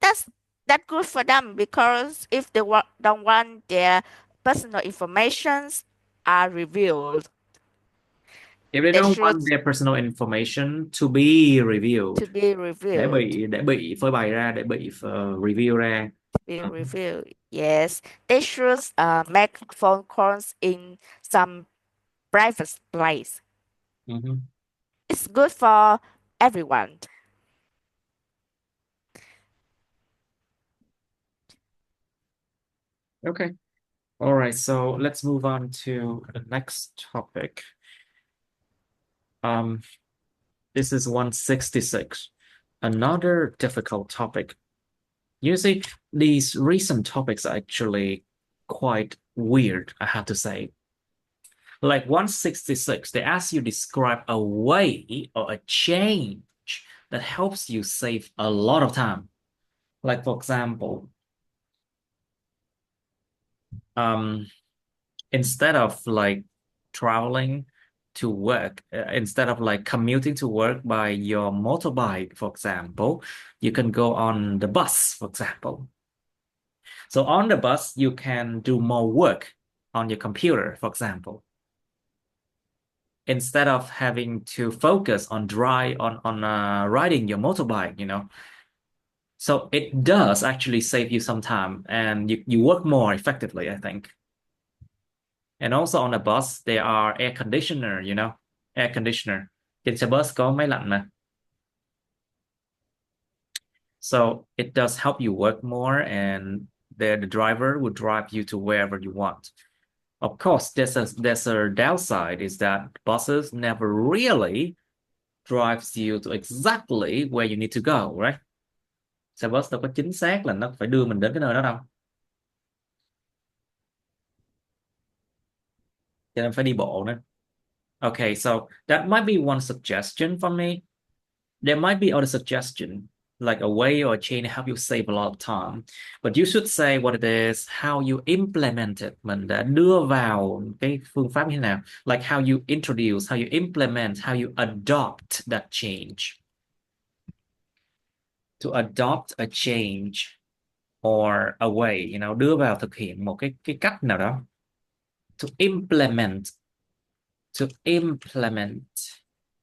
That's that good for them because if they don't want their personal informations are revealed, If they they don't should want their personal information to be revealed, to be revealed. để bị phơi bày ra, để bị review ra. Be revealed. Yes, they should make phone calls in some private place. Mhm. It's good for everyone. Okay. All right. So let's move on to the next topic. Um, this is 166. Another difficult topic. You see, these recent topics are actually quite weird, I have to say. Like 166, they ask you describe a way or a change that helps you save a lot of time. Like for example, um, instead of like traveling to work, instead of like commuting to work by your motorbike, for example, you can go on the bus, for example. So on the bus, you can do more work on your computer, for example, instead of having to focus on riding your motorbike. So it does actually save you some time and you work more effectively, I think. And also on the bus, there are air conditioner, air conditioner. Trên xe bus có máy lạnh mà. So it does help you work more and the driver will drive you to wherever you want. Of course, there's a downside is that buses never really drives you to exactly where you need to go, right? Xe bus đâu có chính xác là nó phải đưa mình đến cái nơi đó đâu. Cho nên phải đi bộ nữa. Okay, so that might be one suggestion for me. There might be other suggestion, like a way or a chain to help you save a lot of time. But you should say what it is, how you implement it. Mình đã đưa vào cái phương pháp như thế nào. Like how you introduce, how you implement, how you adopt that change. To adopt a change or a way, đưa vào thực hiện một cái cách nào đó. To implement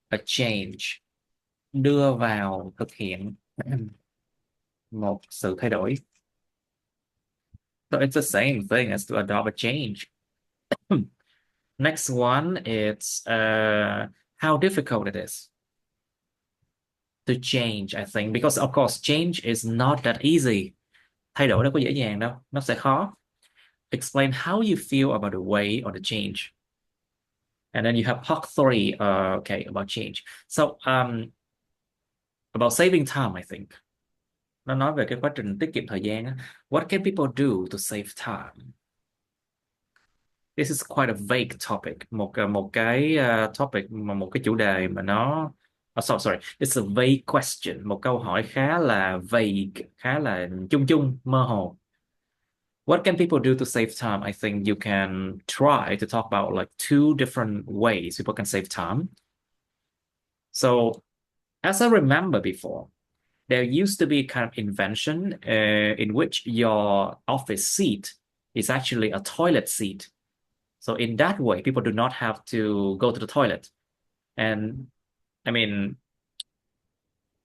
a change, đưa vào thực hiện một sự thay đổi. So it's the same thing as to adopt a change. Next one, it's how difficult it is to change, I think, because of course change is not that easy. Thay đổi đâu có dễ dàng đâu, nó sẽ khó. Explain how you feel about the way or the change. And then you have part three, okay, about change. So, about saving time, I think. Nó nói về cái quá trình tiết kiệm thời gian á. What can people do to save time? This is quite a vague topic. Một cái topic mà một cái chủ đề mà nó sorry, it's a vague question. Một câu hỏi khá là vague, khá là chung chung, mơ hồ. What can people do to save time? I think you can try to talk about like two different ways people can save time. So, as I remember before, there used to be a kind of invention in which your office seat is actually a toilet seat. So in that way, people do not have to go to the toilet. And I mean,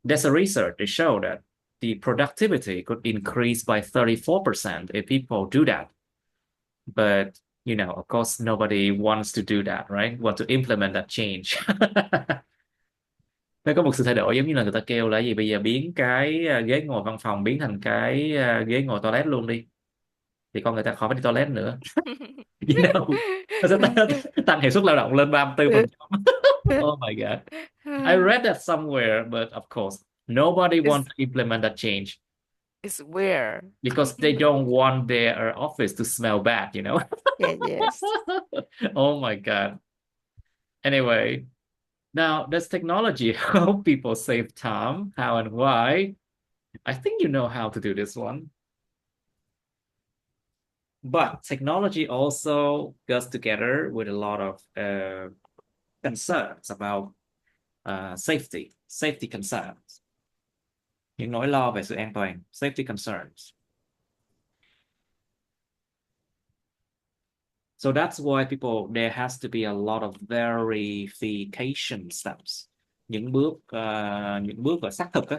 there's a research to show that the productivity could increase by 34% if people do that. But, of course, nobody wants to do that, right? Want to implement that change. Nó có một sự thay đổi giống như là người ta kêu là gì, bây giờ biến cái ghế ngồi văn phòng biến thành cái ghế ngồi toilet luôn đi, thì con người ta khỏi phải đi toilet nữa. Nó sẽ tăng hiệu suất lao động lên 34%. Oh my God. I read that somewhere, but of course, nobody wants it's to implement that change it's weird. because they don't want their office to smell bad. Yeah, yes. Oh my God. Anyway, now does technology help people save time? How and why? I think you know how to do this one. But technology also goes together with a lot of concerns about safety concerns. Những nỗi lo về sự an toàn, safety concerns. So that's why there has to be a lot of verification steps. Những bước gọi xác thực á.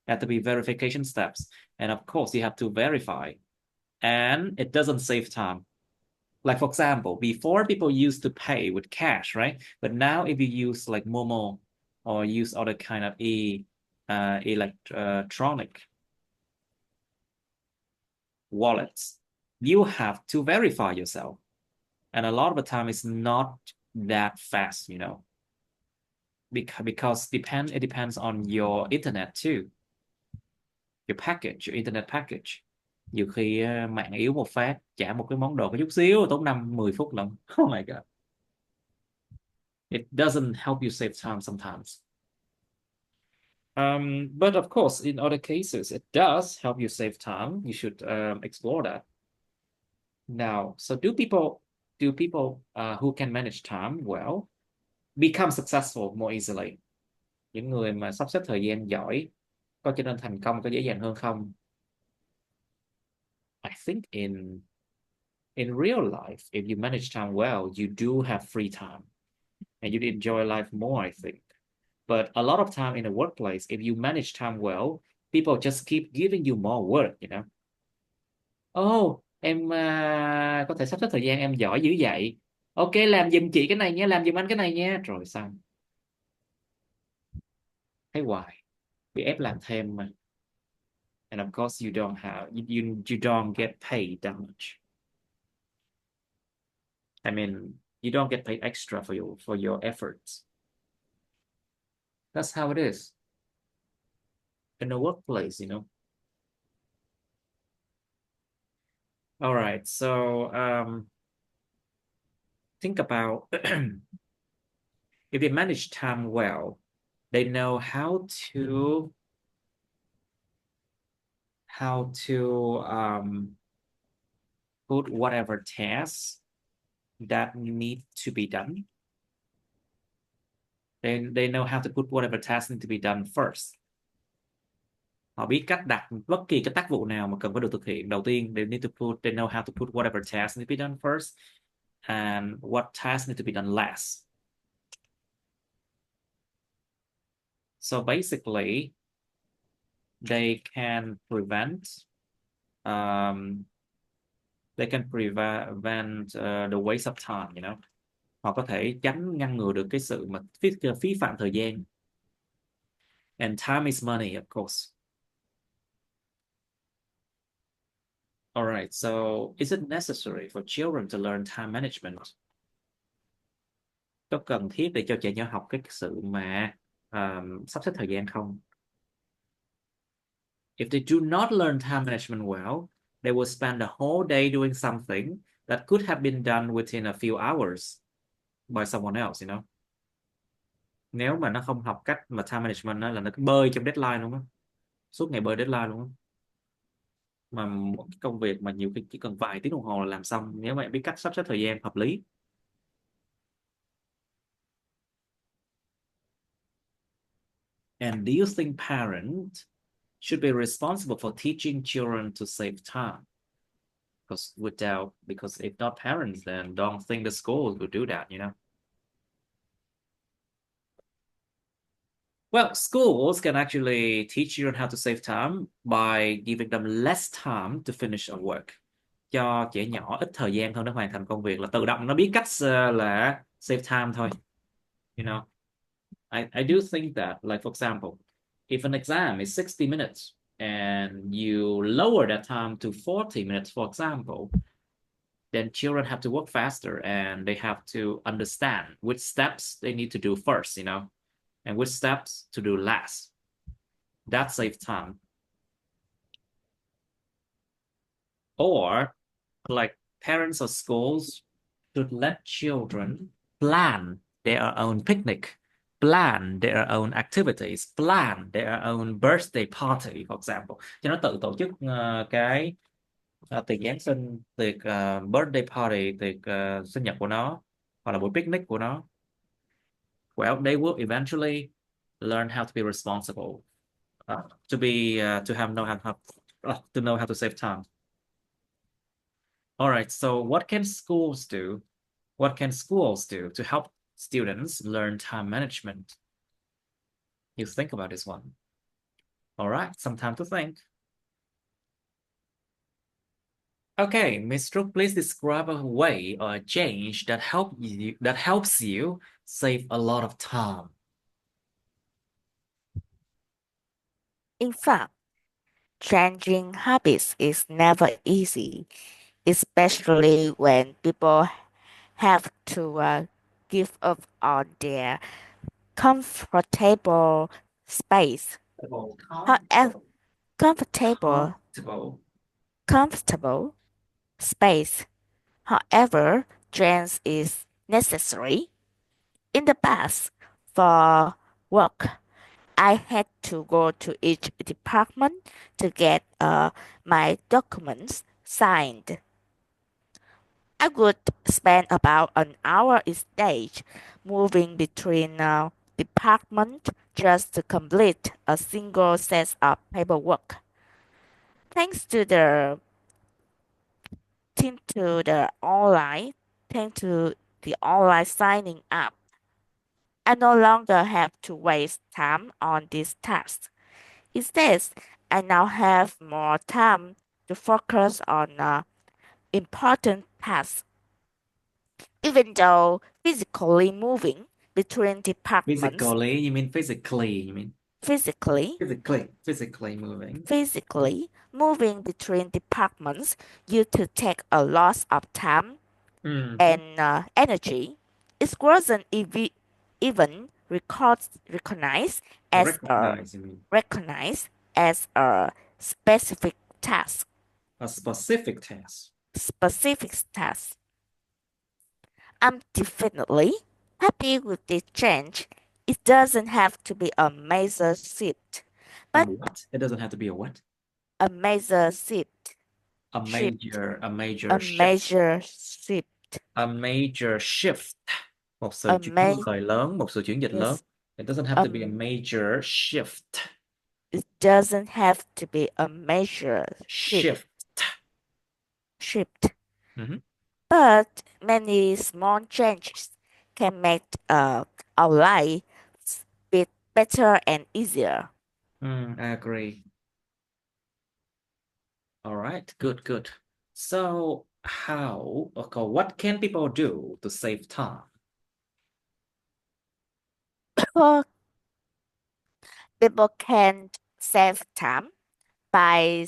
Have to be verification steps. And of course, you have to verify. And it doesn't save time. Like, for example, before people used to pay with cash, right? But now if you use like Momo or use other kind of electronic wallets, you have to verify yourself. And a lot of the time it's not that fast. Because it depends on your internet too. Your internet package. Nhiều khi mạng yếu một phát, trả một cái món đồ có chút xíu tốn 5-10 phút lần. Oh my God. It doesn't help you save time sometimes. But of course, in other cases, it does help you save time. You should explore that. Now, so do people who can manage time well become successful more easily? Những người mà sắp xếp thời gian giỏi có trở nên thành công có dễ dàng hơn không? I think in real life, if you manage time well, you do have free time and you'd enjoy life more, I think. But a lot of time in a workplace, if you manage time well, people just keep giving you more work. Oh, em có thể sắp xếp thời gian, em giỏi dữ vậy. Ok, làm giùm chị cái này nha, làm giùm anh cái này nha. Rồi xong. Thấy hoài. Bị ép làm thêm mà. And of course you don't get paid that much. I mean, you don't get paid extra for your efforts. That's how it is in a workplace. All right, so think about if they manage time well, they know how to put whatever tasks that need to be done. They know how to put whatever tasks need to be done first. Họ biết cách đặt bất kỳ cái tác vụ nào mà cần phải được thực hiện đầu tiên. They know how to put whatever tasks need to be done first and what tasks need to be done last. So basically, they can prevent the waste of time. Họ có thể ngăn ngừa được cái sự mà phí phạm thời gian. And time is money, of course. All right, so is it necessary for children to learn time management? Có cần thiết để cho trẻ nhỏ học cái sự mà sắp xếp thời gian không? If they do not learn time management well, they will spend the whole day doing something that could have been done within a few hours by someone else, you know. Nếu mà nó không học cách mà time management đó, là nó cứ bơi trong deadline luôn á, suốt ngày bơi deadline luôn á. Mà một cái công việc mà nhiều khi chỉ cần vài tiếng đồng hồ là làm xong nếu mà em biết cách sắp xếp thời gian hợp lý. And do you think parents should be responsible for teaching children to save time? Because if not parents, then don't think the schools will do that, you know. Well, schools can actually teach children how to save time by giving them less time to finish a work. Cho trẻ nhỏ ít thời gian hơn để hoàn thành công việc, là tự động nó biết cách là save time thôi. You know, I do think that, like for example, if an exam is 60 minutes and you lower that time to 40 minutes, for example, then children have to work faster and they have to understand which steps they need to do first, you know, and which steps to do last. That saves time. Or like parents or schools should let children plan their own picnic, plan their own activities, plan their own birthday party, for example. Cho nó tự tổ chức cái tiệc Giáng sinh, tiệc birthday party, tiệc sinh nhật của nó, hoặc là buổi picnic của nó. Well, they will eventually learn how to be responsible, to have know how to know how to save time. All right, so what can schools do? What can schools do to help students learn time management? You think about this one. All right, some time to think. Okay, Miss Trúc, please describe a way or a change that helps you save a lot of time. In fact, changing habits is never easy, especially when people have to give up on their comfortable space. However, comfortable, Comfortable. comfortable space. However, change is necessary. In the past, for work, I had to go to each department to get my documents signed. I would spend about an hour each day moving between departments just to complete a single set of paperwork. Thanks to the to the online, thanks to the online signing up, I no longer have to waste time on these tasks. Instead, I now have more time to focus on important tasks. Even though physically moving between departments, Physically, you mean physically, you mean physically, physically moving. physically moving between departments used to take a lot of time Mhm. and energy, it wasn't even recognized as a Recognize, you mean recognized as a specific task. a specific task. Specific task. I'm definitely happy with this change. It doesn't have to be a major shift, A but what? It doesn't have to be a what? a major shift. A Shift. major, a A major shift. major shift. A major shift. Một sự A chuyển ma- đổi lớn, một sự chuyển dịch lớn. yes. It doesn't have to be a Um, major shift. it doesn't have to be a major shift. Shift. Shift. Mhm. But many small changes can make our life bit better and easier. I agree. All right, good, good. So, okay, what can people do to save time? People, people can save time by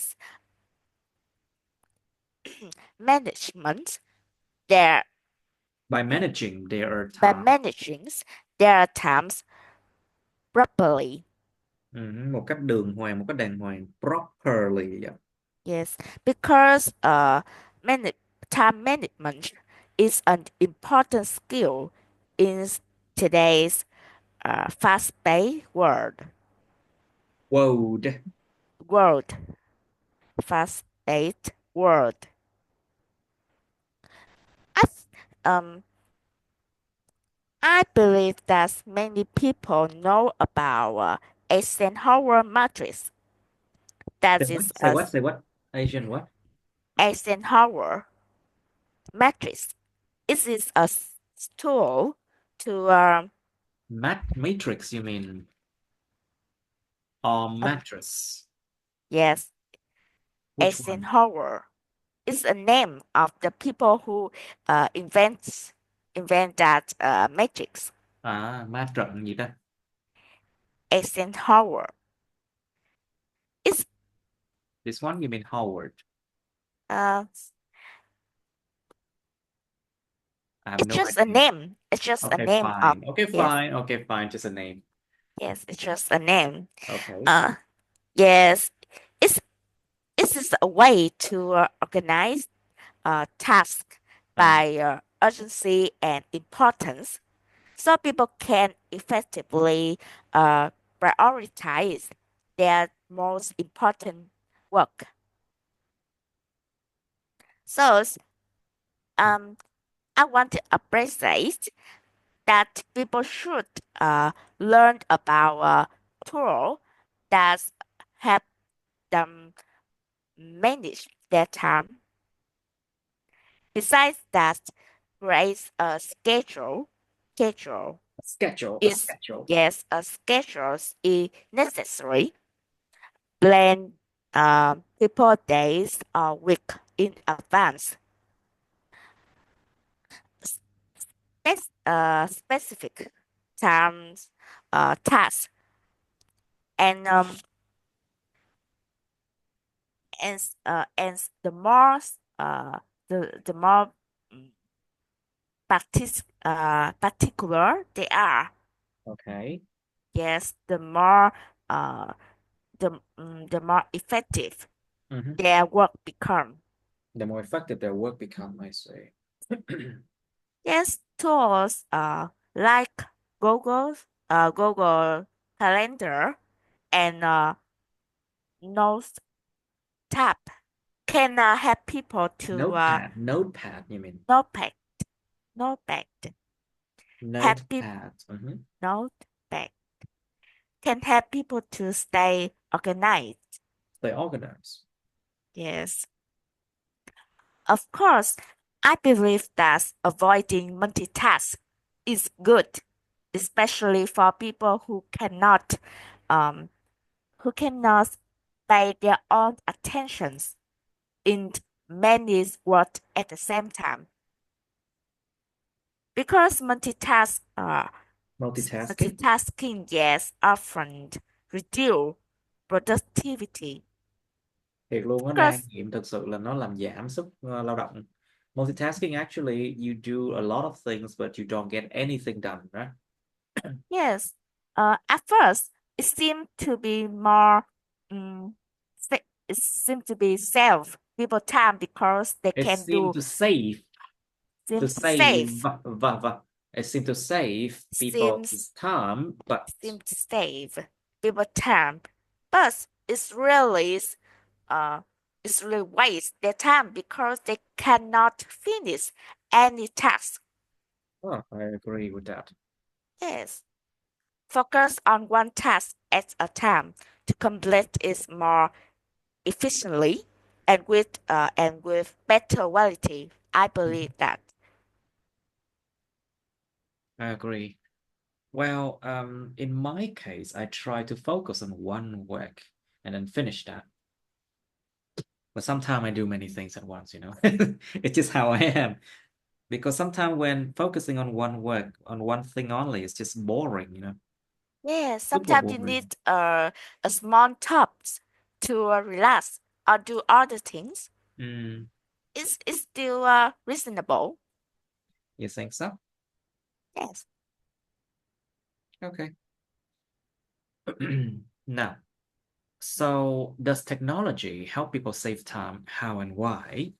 management, there By managing their by time. managing their times properly. Ừ, một cách đường hoàng, một cách đàng hoàng, properly. Yeah. Yes, because man time management is an important skill in today's fast-paced World. world, fast-paced world. I th- um I believe that many people know about Eisenhower matrix. Say That what? is Say a what? Say what? Asian what? Eisenhower matrix. It is a tool to Matrix, you mean? Or uh, mattress? yes, Which one? Eisenhower. It's a name of the people who invent that matrix. À, ma trận gì ta? Eisenhower. It's This one, you mean Howard? uh I have it's no just a idea. name. It's just a Okay, name of fine. Okay, yes, fine. Okay, fine. Just a name. yes, it's just a name. Okay. Uh yes. It's it is a way to organize tasks À, by urgency and importance so people can effectively uh, prioritize their most important work. So um, I want to appreciate that people should uh, learn about tools that help them manage their time. Besides that, create a schedule. Schedule a schedule. A is schedule. yes, a schedule is necessary. Plan people days or week in advance. Specific times, tasks, and and the more mm, particular they are, Okay. yes, uh the more effective Mhm. their work become. The more effective their work become, I say. Yes, tools like Google Calendar and Notes tab can help people to Notepad. Notepad, you mean? notepad notepad help people Notepad. Mhm. notepad can help people to stay organized. They organize. Yes, of course, I believe that avoiding multitask is good, especially for people um who cannot pay their own attentions in many work at the same time. Because Multitasking. multitasking, yes, often reduce productivity. Thiệt luôn, nó đa Because nhiệm, thực sự là nó làm giảm sức lao động. Multitasking, actually, you do a lot of things, but you don't get anything done, right? yes, at first it seemed to be more um, it seemed to be save people time because they It can seemed do to save, seem to to save, save it seemed to save people's seems time, but seem to save people time, but uh it's really waste their time because they cannot finish any task. oh, I agree with that. Yes, focus on one task at a time to complete it more efficiently and with better quality. I Mhm. believe that. I agree. Well, in my case, I try to focus on one work and then finish that. But sometimes I do many things at once, you know. It's just how I am. Because sometimes when focusing on one work, on one thing only, it's just boring, you know. Yes, Super sometimes you boring. need a small tops to relax or do other things. Mm. It's still reasonable. You think so? Yes. Okay. Now, so does technology help people save time? How and why?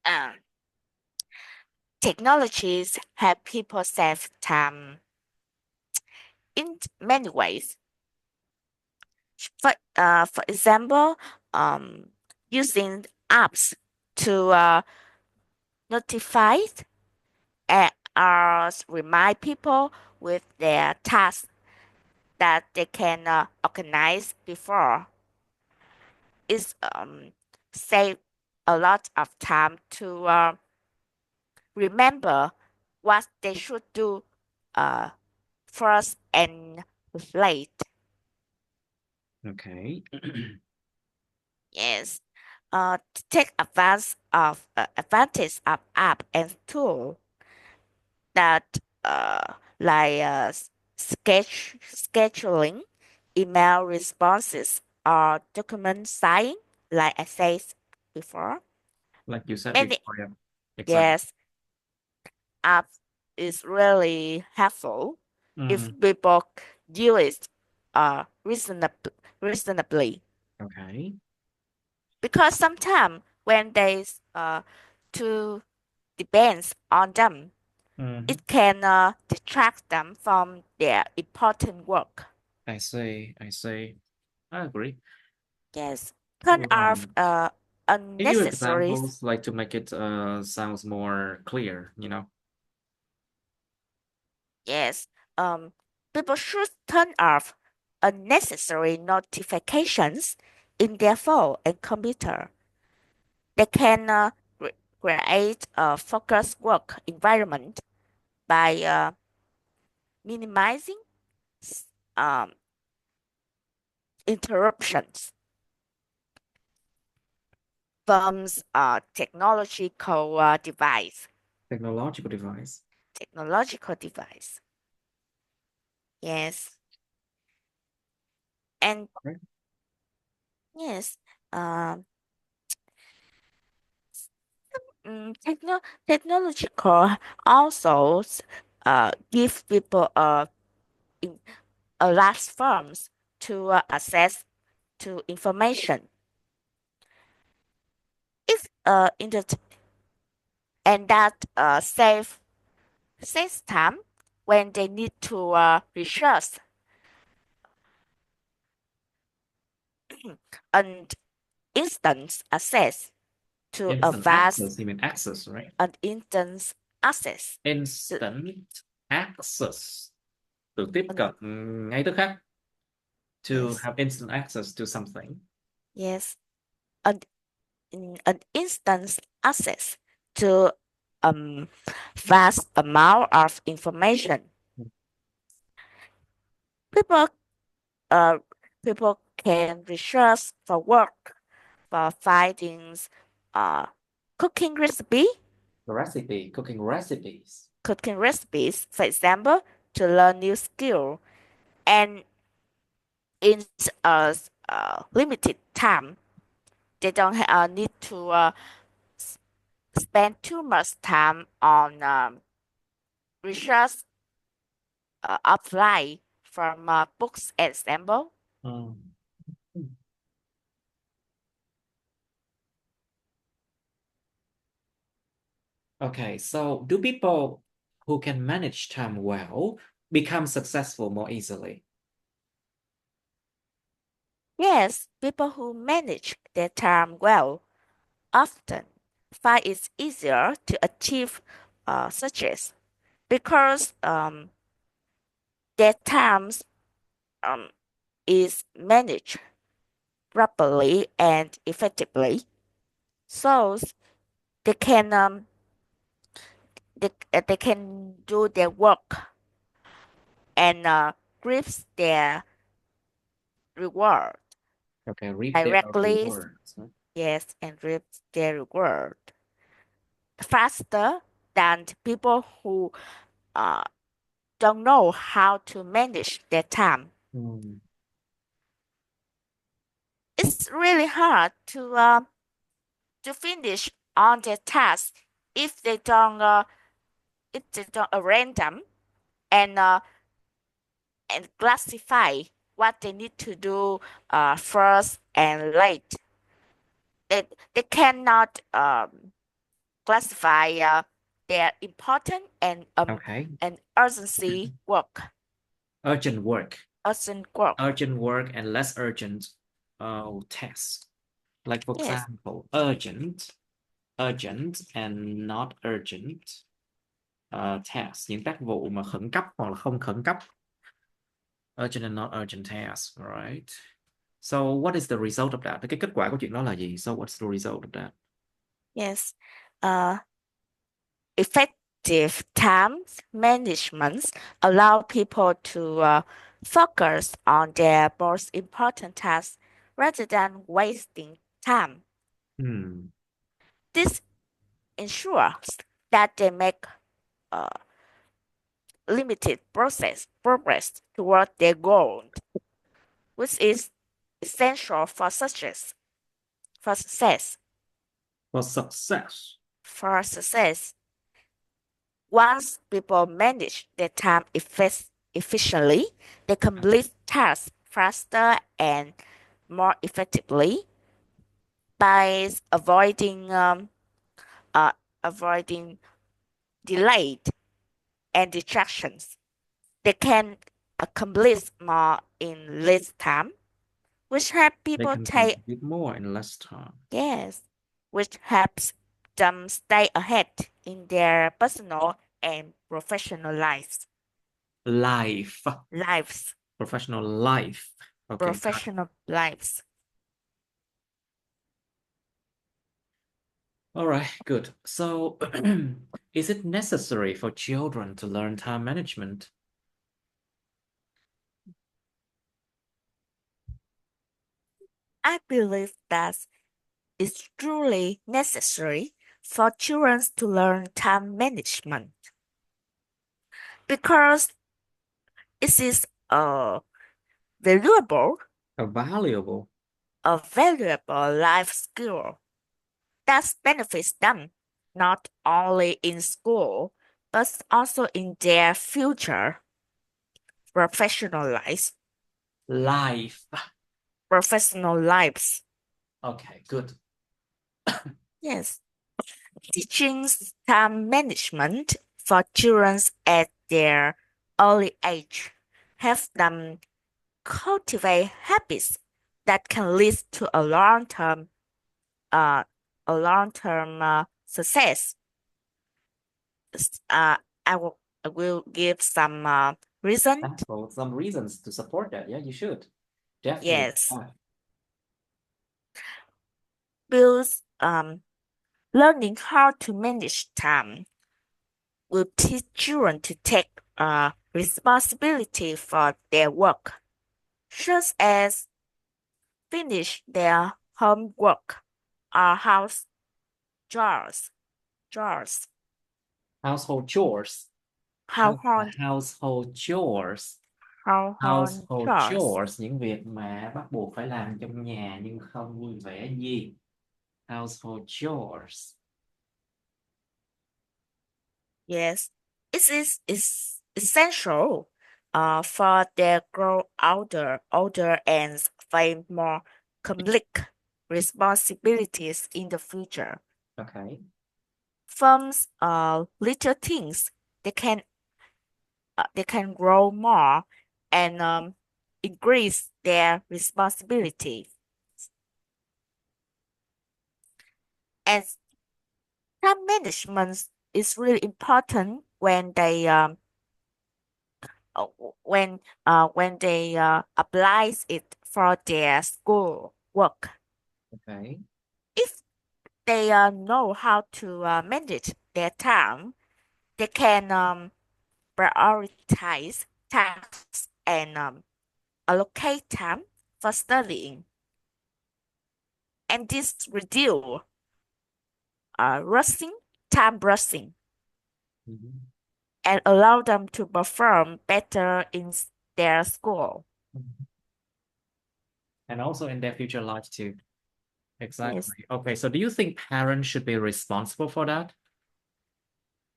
Um, Technologies help people save time in many ways. For example, um, using apps to notify or remind people with their tasks that they can organize before. It's save a lot of time to remember what they should do uh, first and late. Okay. Yes. To take advantage of app and tool that like scheduling, email responses, or document signing, like I said before. Like you said Many before, yeah. Exactly. yes, app is really helpful if Mm, people use it reasonably. okay. Because sometimes when they too depends on them, Mhm. it can detract them from their important work. I see. I see. I agree. Yes, turn off Right. Give you unnecessary. examples like to make it sounds more clear, you know. Yes, people should turn off unnecessary notifications in their phone and computer. They can create a focused work environment by minimizing um, interruptions from technological device. Technological device. Technological device. Yes, and Okay. yes, technological also give people in, a large firms to access to information. If in the and that saves time when they need to research and instant access to a Instant vast access, you mean access, right? and instant access to Instant access. Từ tiếp an, cận ngay tức khắc. To yes have instant access to something. yes an, an instant access to um vast amount of information. People uh people can research for work, for findings, uh cooking recipe The recipe, cooking recipes. cooking recipes, for example, to learn new skill, and in limited time. They don't need to spend too much time on research offline from books example. Mm. Okay, so do people who can manage time well become successful more easily? Yes, people who manage their time well often find it easier to achieve success because their times um, is managed properly and effectively. So they can they can do their work and reap their reward Okay, reap their directly. rewards. Huh? Yes, and reap their reward faster than people who uh, don't know how to manage their time. Hmm. It's really hard to finish on their task if they don't arrange them and classify what they need to do first and late. They cannot classify their important Okay. and urgency work. Urgent work. Urgent work. Urgent work and less urgent tasks. Like for Yes, example, urgent, urgent and not urgent task. Những tác vụ mà khẩn cấp hoặc là không khẩn cấp. Urgent and not urgent tasks, right? So what is the result of that? Cái kết quả của chuyện đó là gì? So what's the result of that? yes. Uh, Effective time management allow people to focus on their most important tasks rather than wasting time. Hmm. This ensures that they make uh, limited progress toward their goal, which is essential for success. For success. For success, once people manage their time efficiently, they complete tasks faster and more effectively by uh, avoiding delayed and distractions. They can accomplish more in less time, which help They people can take contribute more in less time. yes, which helps them stay ahead in their personal and professional Life. lives. Professional life. Okay, got it. Professional lives. All right, good. So, is it necessary for children to learn time management? I believe that it's truly necessary for children to learn time management because it is valuable, Valuable. a valuable life skill that benefits them not only in school but also in their future professional lives. Life. Professional lives. Okay, good. Yes. Teaching time management for children at their early age helps them cultivate habits that can lead to uh, a long term success. Uh, I will give some reason. Well, some reasons to support that. Yeah, you should. Definitely. Yes, builds learning how to manage time will teach children to take responsibility for their work, such as finish their homework or house chores. Chores. Household chores. Household Household chores. household Household chores. chores. Những việc mà bắt buộc phải làm trong nhà nhưng không vui vẻ gì. Household chores. Yes, it is essential for their grow older and face more complex responsibilities in the future. Okay. From little things, they can grow more and increase their responsibility. And time management is really important uh, when they applies it for their school work. Okay. If they know how to manage their time, they can prioritize tasks and allocate time for studying, and this reduce rushing, time rushing, Mhm. and allow them to perform better in their school. Mhm. and also in their future life too. Yes, Exactly. Okay, so do you think parents should be responsible for that?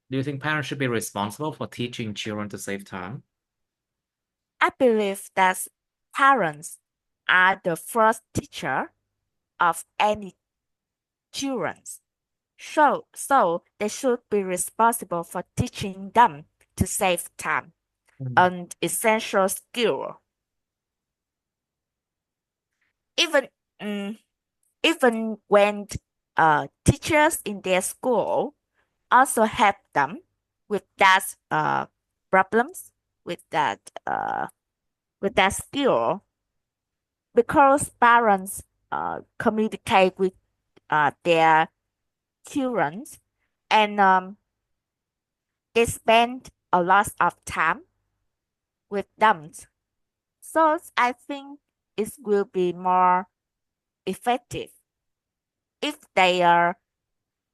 Do you think parents should be responsible for teaching children to save time? I believe that parents are the first teacher of any children. So they should be responsible for teaching them to save time, Mm. an essential skill. Even mm, even when teachers in their school also help them with that problems with that uh, with that skill because parents communicate with their children and they spend a lot of time with them. So I think it will be more effective if they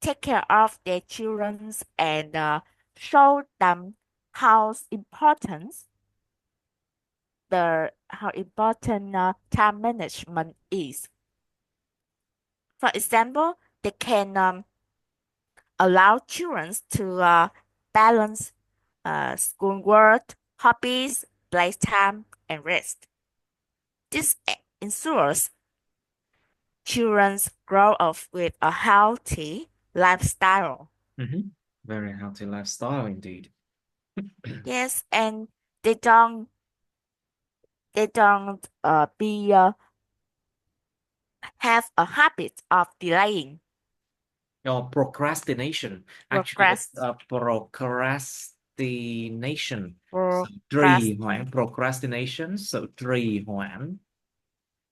take care of their children and show them how important time management is. For example, they can allow children to balance schoolwork, hobbies, playtime, and rest. This ensures children grow up with a healthy lifestyle. Mhm. Very healthy lifestyle indeed. Yes, and they don't they don't be have a habit of delaying, Or procrastination. Actually, it's procrast, procrastination. So trì procrastinate. hoãn, procrastination. So trì hoãn.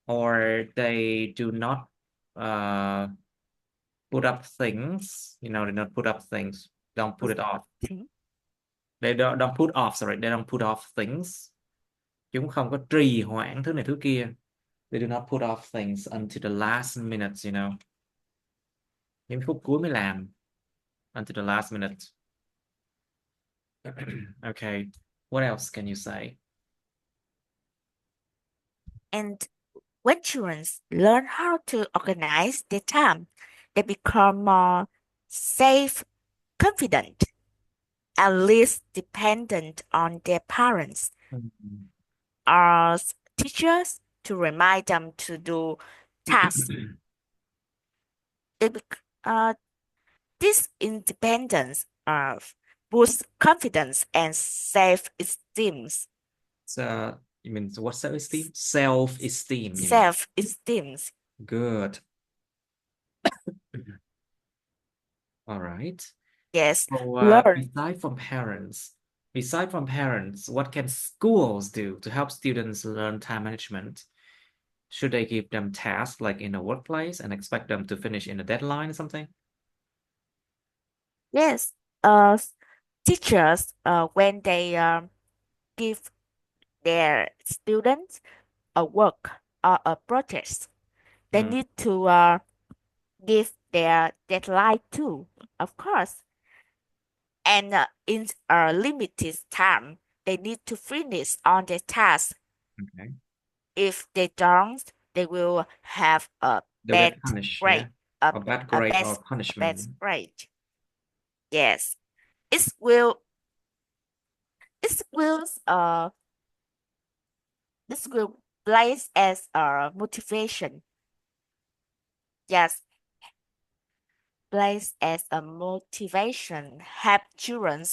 Or they do not uh, put up things. They not put up things. Don't put it off. They don't put off, sorry. They don't put off things. Chúng không có trì hoãn thứ này thứ kia. They do not put off things until the last minute. Những phút cuối mới làm. Until the last minute. Okay. What else can you say? And when children learn how to organize their time, they become more safe, confident, and less dependent on their parents Mhm. or teachers to remind them to do tasks. They this independence boosts confidence and self-esteem. So, you mean what self-esteem? Self-esteem, you mean. Self-esteem. Good. All right. Yes, So, learn. beside from parents, what can schools do to help students learn time management? Should they give them tasks like in a workplace and expect them to finish in a deadline or something? Yes, teachers when they give their students a work or a project, they Mm, need to give their deadline too, of course. And in a limited time, they need to finish on their task. okay. If they don't, they will have a They'll bad get punished, grade, yeah? a, A bad a grade bad or a bad punishment. grade. Yes, it will it will uh this will place as a motivation. Yes, place as a motivation. Help children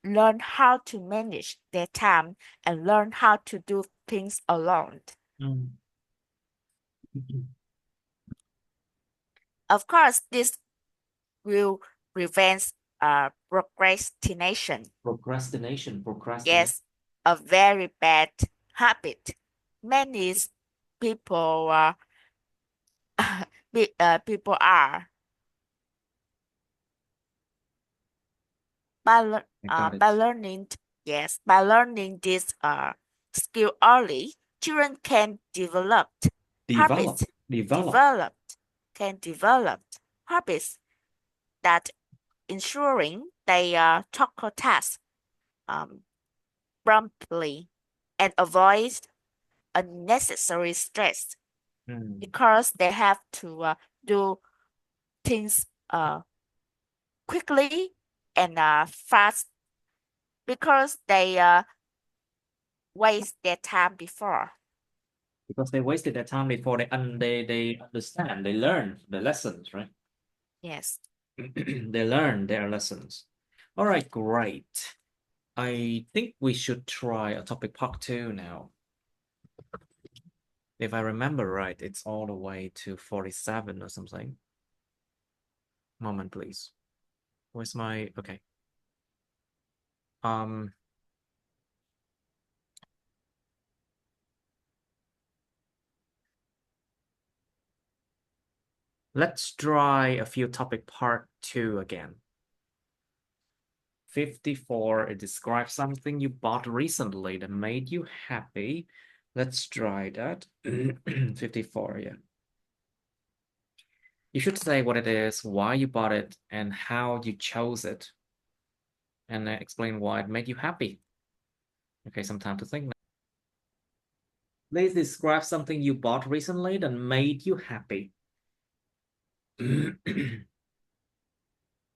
learn how to manage their time and learn how to do things alone. Mm. Of course, this will prevent procrastination. Procrastination. Yes, a very bad habit. Many people people are I got by it. learning yes by learning this skill early, children can habits Develop. Develop. develop develop habits that ensuring they tackle tasks um, promptly and avoid unnecessary stress Mm. because they have to do things quickly and fast because they waste their time before. Because they wasted their time before they understand, they learn the lessons, right? Yes. They learn their lessons. All right, great. I think we should try a topic part two now. If I remember right, it's all the way to 47 or something. Moment, please. Where's my, okay. Um, let's try a few topic part two again. 54, it describes something you bought recently that made you happy. Let's try that. 54, yeah. You should say what it is, why you bought it, and how you chose it, and explain why it made you happy. Okay, some time to think now. Please describe something you bought recently that made you happy.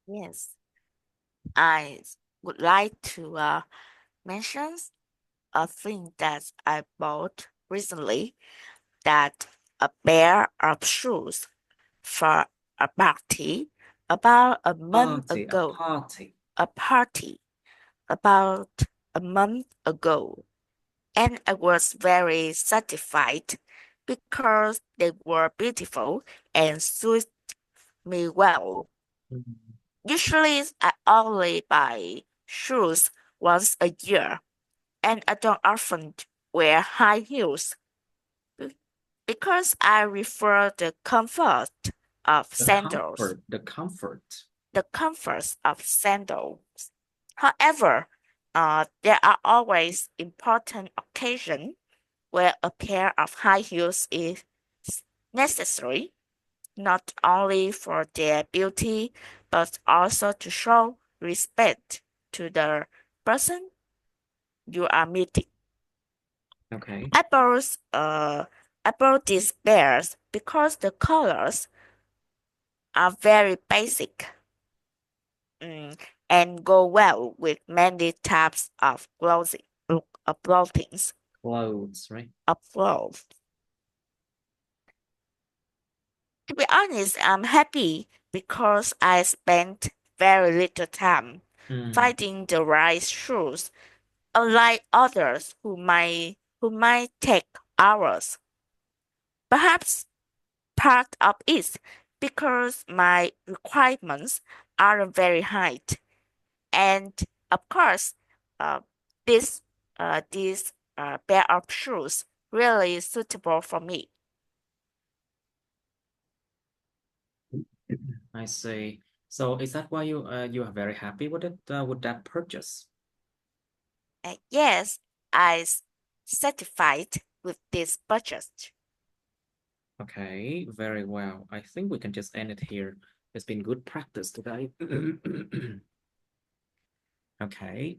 Yes. I would like to mention a thing that I bought recently, that a pair of shoes for a party about a month Party, a ago. party. A party about a month ago, and I was very satisfied because they were beautiful and suit me well. Mm. Usually, I only buy shoes once a year, and I don't often wear high heels because I prefer the comfort of sandals. The comfort. The comforts of sandals. However, there are always important occasions where a pair of high heels is necessary, not only for their beauty, but also to show respect to the person you are meeting. Okay. Apples, apple these pairs because the colors are very basic, mm, and go well with many types of clothing, Clothes, right? of clothes. To be honest, I'm happy because I spent very little time Mm. finding the right shoes, unlike others who might take hours. Perhaps part of it because my requirements aren't very high, and of course, uh, this this pair of shoes really suitable for me. I see. So is that why you are very happy with that purchase? And yes, satisfied with this budget. Okay, very well. I think we can just end it here. It's been good practice today. Okay.